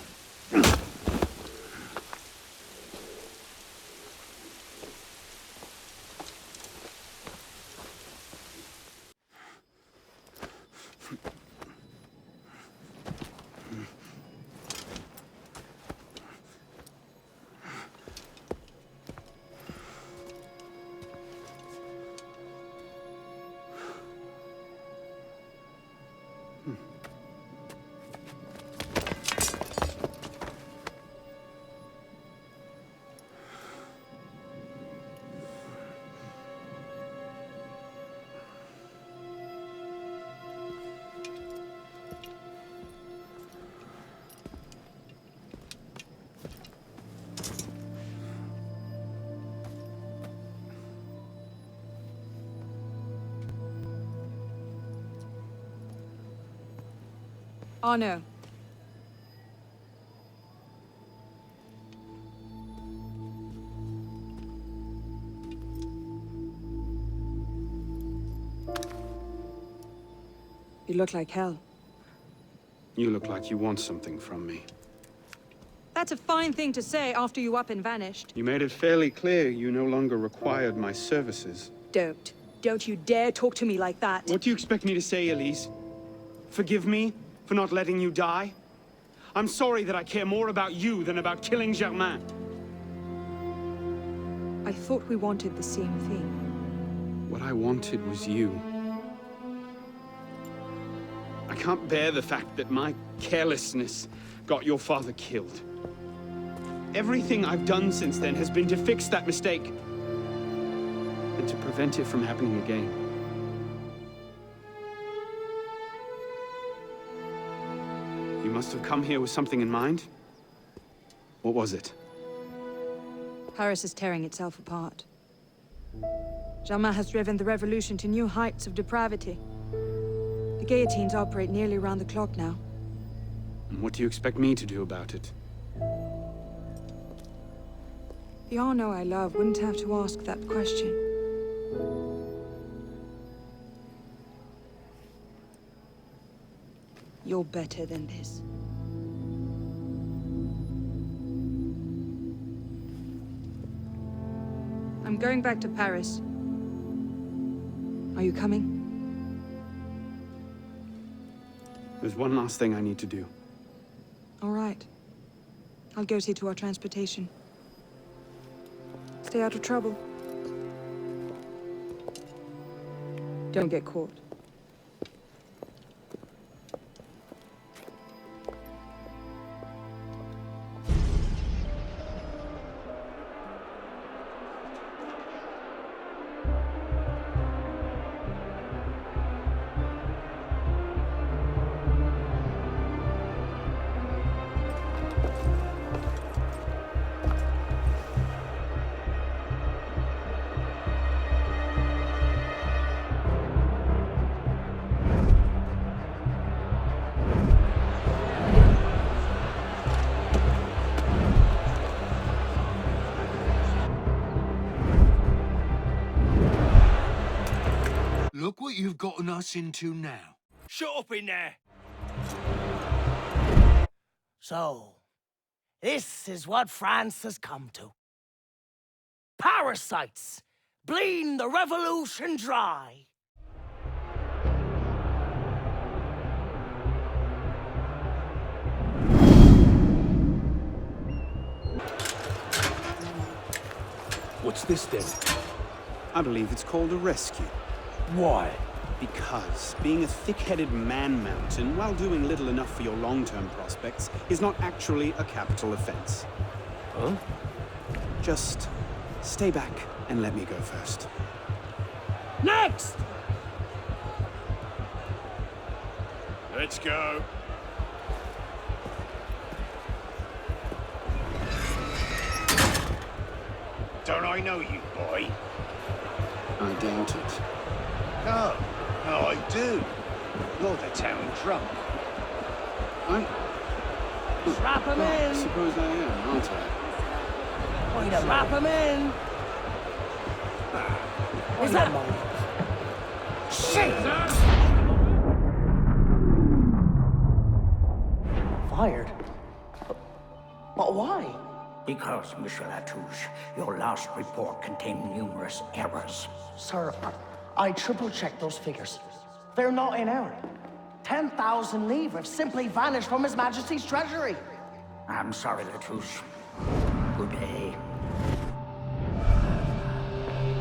Arno. You look like hell. You look like you want something from me. That's a fine thing to say after you up and vanished. You made it fairly clear you no longer required my services. Don't. Don't you dare talk to me like that. What do you expect me to say, Elise? Forgive me for not letting you die? I'm sorry that I care more about you than about killing Germain. I thought we wanted the same thing. What I wanted was you. I can't bear the fact that my carelessness got your father killed. Everything I've done since then has been to fix that mistake and to prevent it from happening again. You must have come here with something in mind. What was it? Paris is tearing itself apart. Germain has driven the revolution to new heights of depravity. The guillotines operate nearly around the clock now. And what do you expect me to do about it? The Arno I love wouldn't have to ask that question. You're better than this. I'm going back to Paris. Are you coming? There's one last thing I need to do. All right. I'll go see to our transportation. Stay out of trouble. Don't get caught. Look what you've gotten us into now. Shut up in there! So, this is what France has come to. Parasites, bleeding the revolution dry. What's this then? I believe it's called a rescue. Why? Because being a thick-headed man-mountain, while doing little enough for your long-term prospects, is not actually a capital offense. Huh? Just stay back and let me go first. Next! Let's go. Don't I know you, boy? I doubt it. No, I do. You're the town drunk. Strap him I in. suppose I am, aren't I? Way to wrap him in. Is that shit? Fired? But why? Because, Monsieur Latouche, your last report contained numerous errors. Sir, I triple-checked those figures. They're not in error. 10,000 livres have simply vanished from His Majesty's treasury. I'm sorry, Latouche. Good day.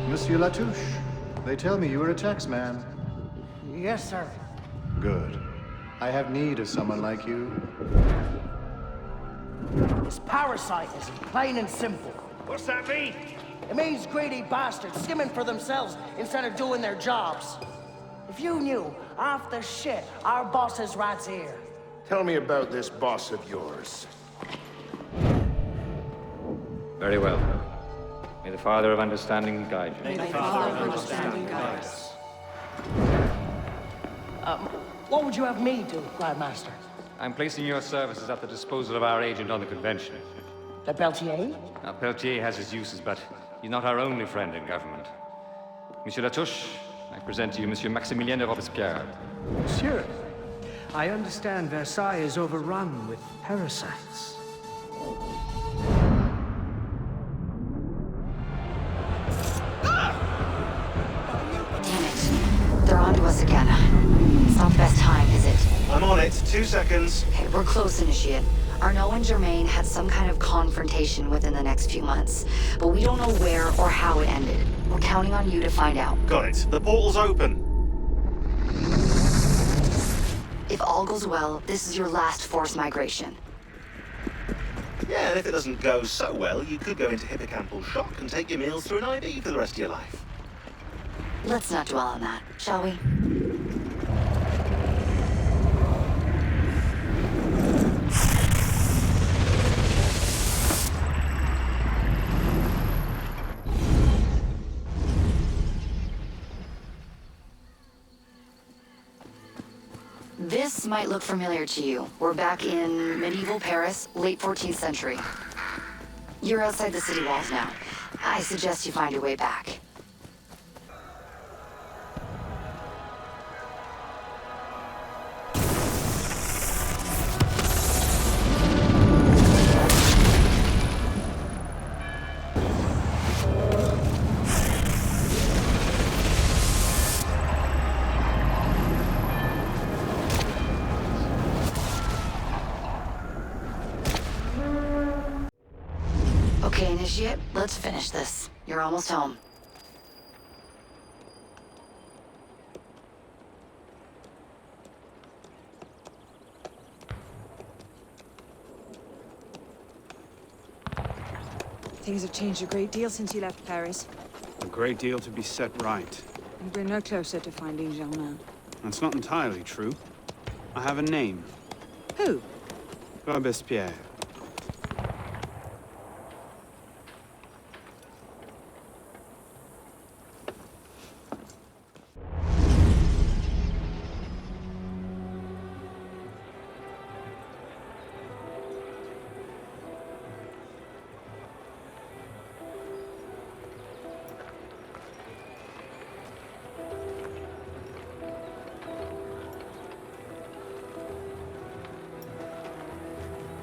Monsieur Latouche, they tell me you are a taxman. Yes, sir. Good. I have need of someone like you. It's parasitism, plain and simple. What's that mean? It means greedy bastards skimming for themselves instead of doing their jobs. If you knew half the shit our bosses rats here. Tell me about this boss of yours. Very well. May the Father of Understanding guide you. May the Father of Understanding guide us. What would you have me do, Grandmaster? I'm placing your services at the disposal of our agent on the convention. The Peltier? Now, Peltier has his uses, but he's not our only friend in government. Monsieur Latouche, I present to you Monsieur Maximilien de Robespierre. Monsieur, I understand Versailles is overrun with parasites. Damn it. They're on to us again. It's not the best time, is it? I'm on it. 2 seconds. Okay, we're close, Initiate. Arno and Germain had some kind of confrontation within the next few months, but we don't know where or how it ended. We're counting on you to find out. Got it. The portal's open. If all goes well, this is your last forced migration. Yeah, and if it doesn't go so well, you could go into hippocampal shock and take your meals through an IV for the rest of your life. Let's not dwell on that, shall we? This might look familiar to you. We're back in medieval Paris, late 14th century. You're outside the city walls now. I suggest you find your way back. Okay, Initiate, let's finish this. You're almost home. Things have changed a great deal since you left Paris. A great deal to be set right. And we're no closer to finding Germain. That's not entirely true. I have a name. Who? Robespierre.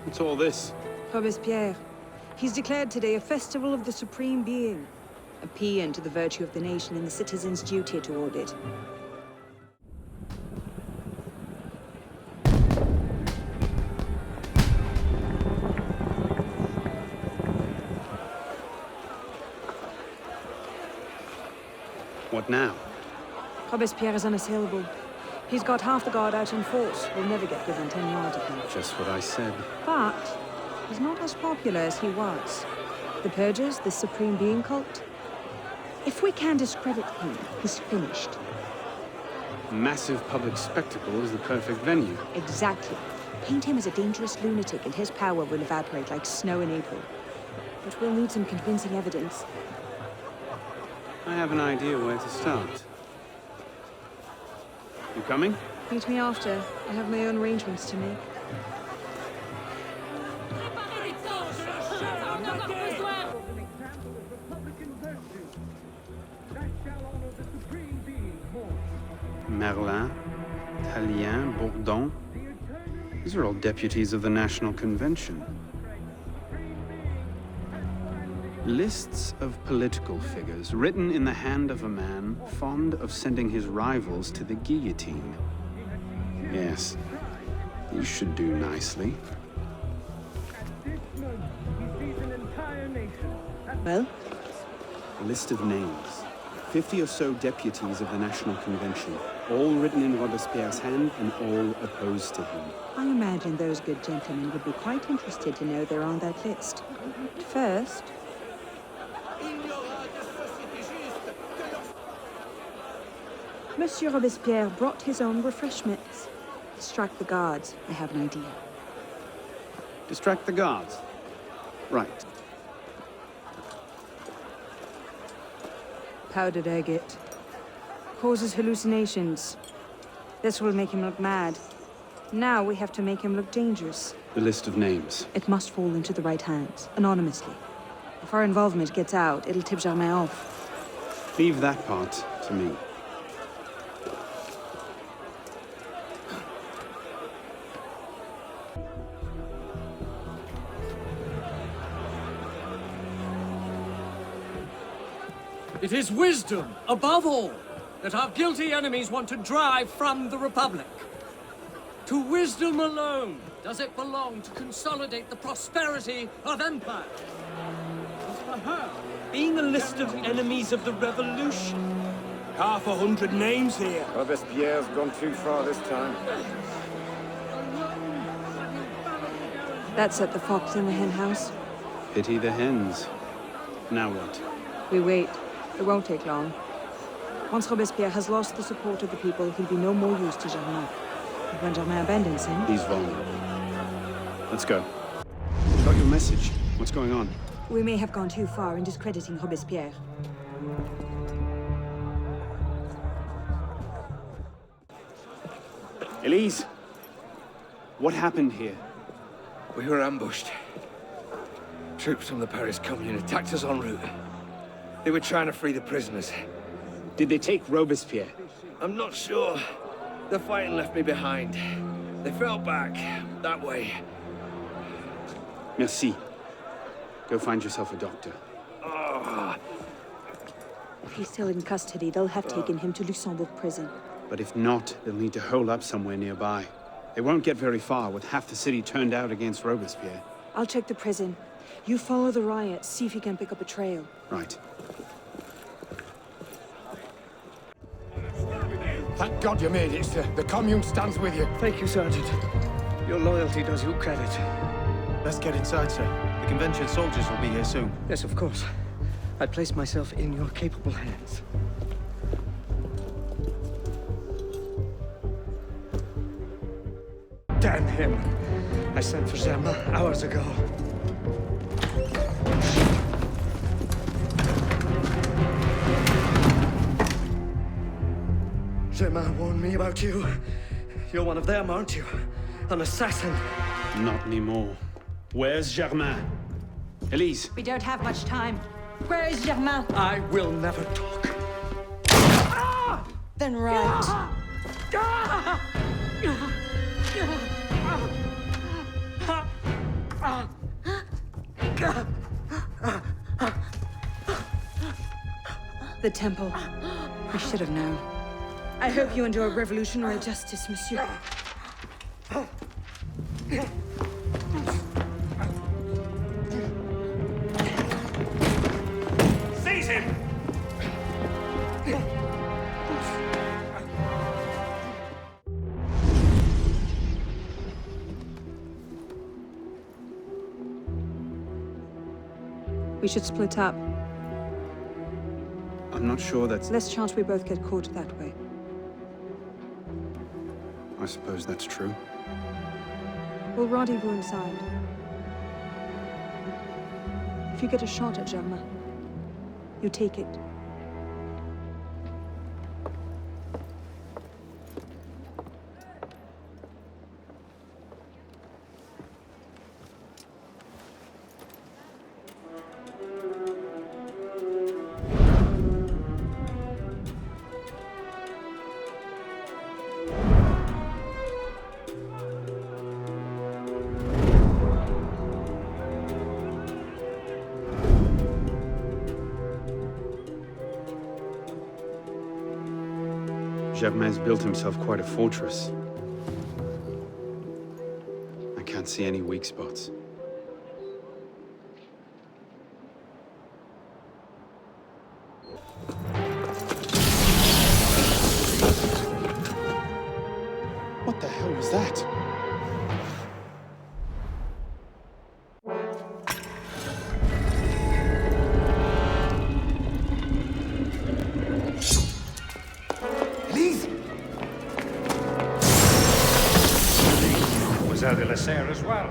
What's all this? Robespierre. He's declared today a festival of the Supreme Being. A paean to the virtue of the nation and the citizens' duty toward it. What now? Robespierre is unassailable. He's got half the guard out in force. We'll never get within 10 yards of him. Just what I said. But he's not as popular as he was. The Purges, this Supreme Being cult. If we can discredit him, he's finished. Massive public spectacle is the perfect venue. Exactly. Paint him as a dangerous lunatic and his power will evaporate like snow in April. But we'll need some convincing evidence. I have an idea where to start. You coming? Meet me after. I have my own arrangements to make. Merlin, Tallien, Bourdon. These are all deputies of the National Convention. Lists of political figures written in the hand of a man fond of sending his rivals to the guillotine. Yes, these should do nicely. Well? A list of names. 50 or so deputies of the National Convention, all written in Robespierre's hand and all opposed to him. I imagine those good gentlemen would be quite interested to know they're on that list. First... Monsieur Robespierre brought his own refreshments. Distract the guards. I have an idea. Distract the guards? Right. Powdered agate. Causes hallucinations. This will make him look mad. Now we have to make him look dangerous. The list of names. It must fall into the right hands, anonymously. If our involvement gets out, it'll tip Germain off. Leave that part to me. It is wisdom, above all, that our guilty enemies want to drive from the Republic. To wisdom alone does it belong to consolidate the prosperity of empire. As for her, Being a list of enemies of the revolution. 100 names here. Robespierre's gone too far this time. That set the fox in the hen house. Pity the hens. Now what? We wait. It won't take long. Once Robespierre has lost the support of the people, he'll be no more use to Germain. And when Germain abandons him... He's vulnerable. Let's go. Got your message. What's going on? We may have gone too far in discrediting Robespierre. Elise! What happened here? We were ambushed. Troops from the Paris Commune attacked us en route. They were trying to free the prisoners. Did they take Robespierre? I'm not sure. The fighting left me behind. They fell back, that way. Merci. Go find yourself a doctor. If he's still in custody, they'll have taken him to Luxembourg prison. But if not, they'll need to hole up somewhere nearby. They won't get very far with half the city turned out against Robespierre. I'll check the prison. You follow the riot, see if you can pick up a trail. Right. Thank God you made it, sir. The Commune stands with you. Thank you, Sergeant. Your loyalty does you credit. Let's get inside, sir. The convention soldiers will be here soon. Yes, of course. I place myself in your capable hands. Damn him. I sent for Germain hours ago. Germain warned me about you. You're one of them, aren't you? An assassin. Not anymore. Where's Germain? Elise. We don't have much time. Where is Germain? I will never talk. Then right. The temple. We should have known. I hope you enjoy revolutionary justice, monsieur. Seize him! We should split up. I'm not sure that's... Less chance we both get caught that way. I suppose that's true. We'll rendezvous inside. If you get a shot at Germain, you take it. Germain's built himself quite a fortress. I can't see any weak spots. What the hell was that? As well.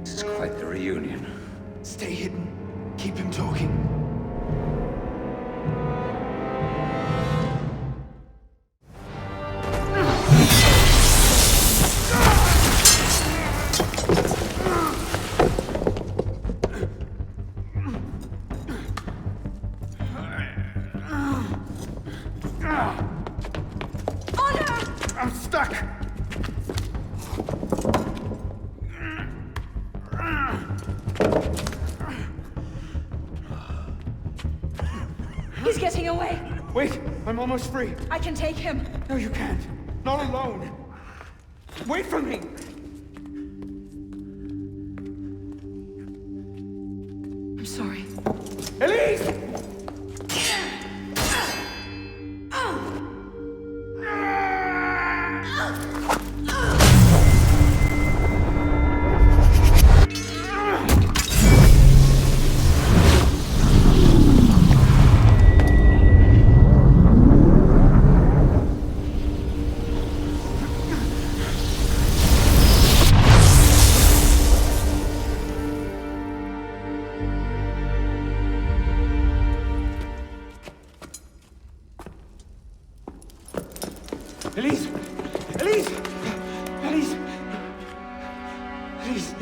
This is quite the reunion. Stay hidden. Keep him talking. I'm stuck! He's getting away! Wait, I'm almost free. I can take him. No, you can't. Not alone. Wait for me! I'm sorry. Elise! Elise! Elise! Elise! Elise!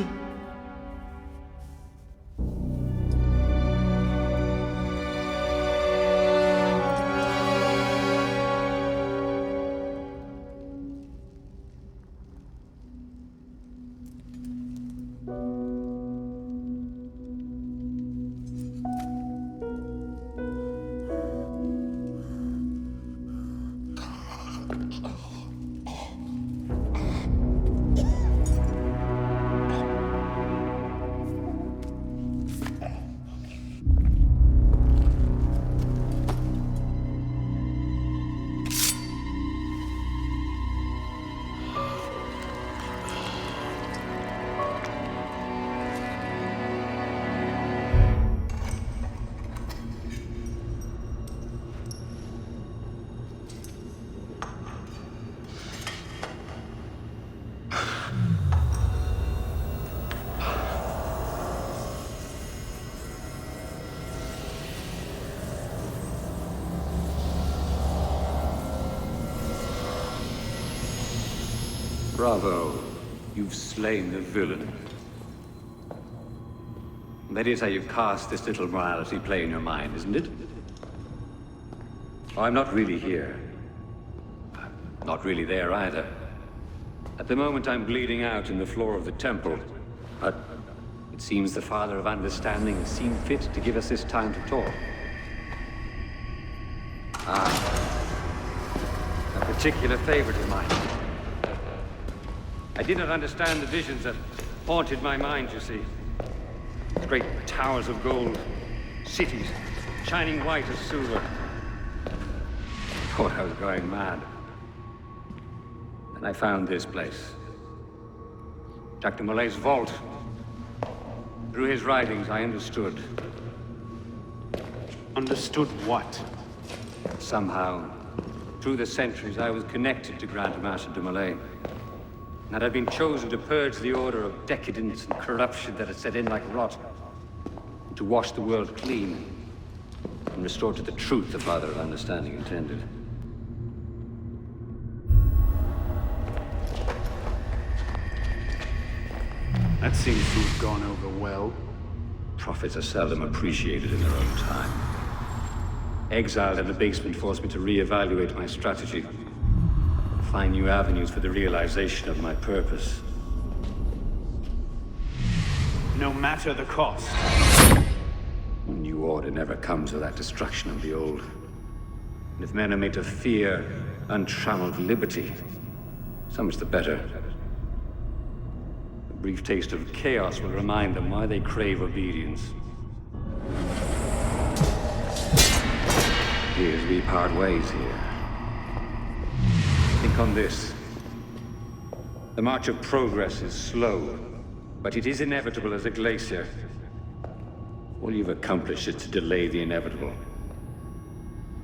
Bravo. You've slain the villain. That is how you've cast this little morality play in your mind, isn't it? Oh, I'm not really here. I'm not really there either. At the moment, I'm bleeding out in the floor of the temple, But it seems the Father of Understanding has seen fit to give us this time to talk. A particular favorite of mine. I did not understand the visions that haunted my mind, you see. Great towers of gold, cities shining white as silver. Thought I was going mad. And I found this place. Jacques de Molay's vault. Through his writings, I understood. Understood what? Somehow, through the centuries, I was connected to Grand Master de Molay. And I'd been chosen to purge the order of decadence and corruption that had set in like rot. To wash the world clean and restore to the truth the Father of Understanding intended. That seems to have gone over well. Prophets are seldom appreciated in their own time. Exiled in the basement forced me to reevaluate my strategy. Find new avenues for the realization of my purpose. No matter the cost. A new order never comes without destruction of the old. And if men are made to fear untrammeled liberty, so much the better. A brief taste of chaos will remind them why they crave obedience. Here's we part ways here. Think on this. The march of progress is slow, but it is inevitable as a glacier. All you've accomplished is to delay the inevitable.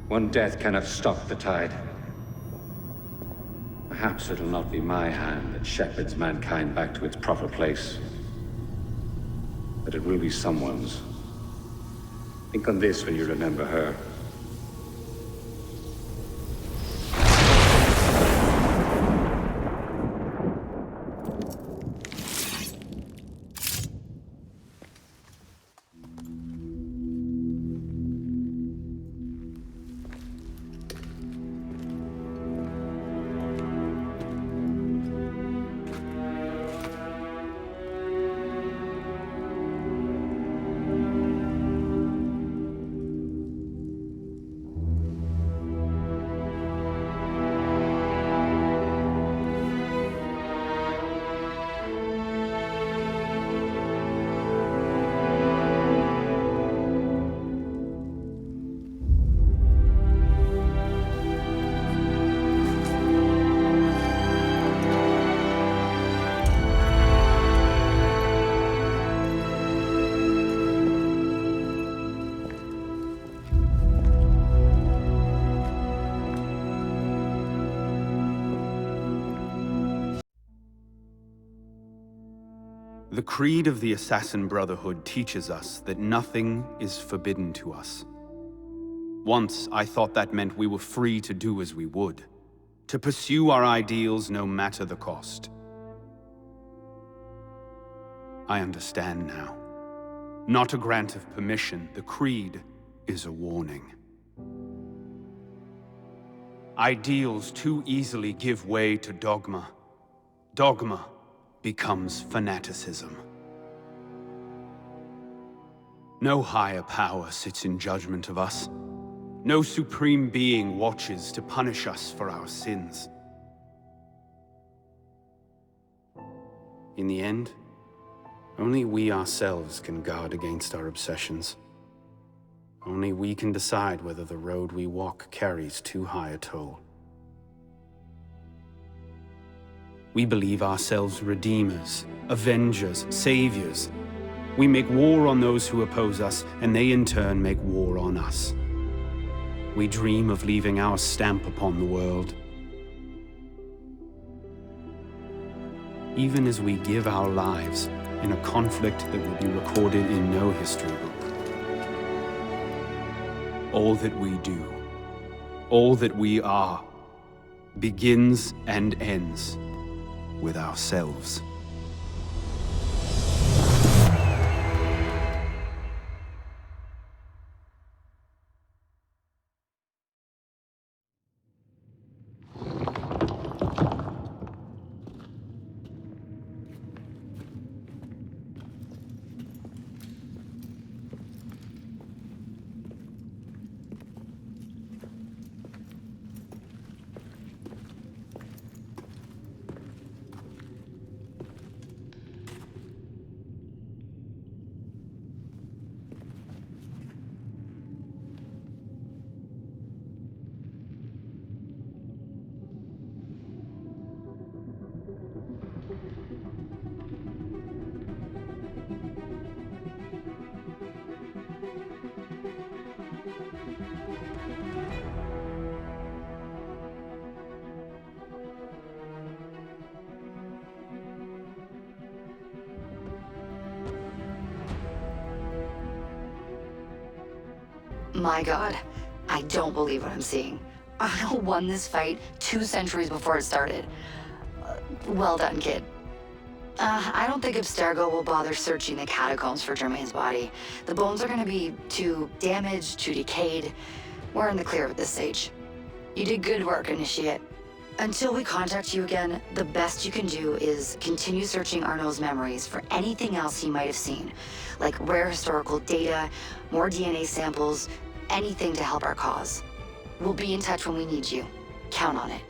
One death cannot stop the tide. Perhaps it'll not be my hand that shepherds mankind back to its proper place. But it will be someone's. Think on this when you remember her. The creed of the Assassin Brotherhood teaches us that nothing is forbidden to us. Once, I thought that meant we were free to do as we would, to pursue our ideals no matter the cost. I understand now. Not a grant of permission, the creed is a warning. Ideals too easily give way to dogma. Dogma becomes fanaticism. No higher power sits in judgment of us. No supreme being watches to punish us for our sins. In the end, only we ourselves can guard against our obsessions. Only we can decide whether the road we walk carries too high a toll. We believe ourselves redeemers, avengers, saviors. We make war on those who oppose us, and they in turn make war on us. We dream of leaving our stamp upon the world. Even as we give our lives in a conflict that will be recorded in no history book. All that we do, all that we are, begins and ends with ourselves. My god, I don't believe what I'm seeing. Arno won this fight 2 centuries before it started. Well done, kid. I don't think Abstergo will bother searching the catacombs for Germain's body. The bones are gonna be too damaged, too decayed. We're in the clear at this stage. You did good work, Initiate. Until we contact you again, the best you can do is continue searching Arno's memories for anything else he might have seen, like rare historical data, more DNA samples, anything to help our cause. We'll be in touch when we need you. Count on it.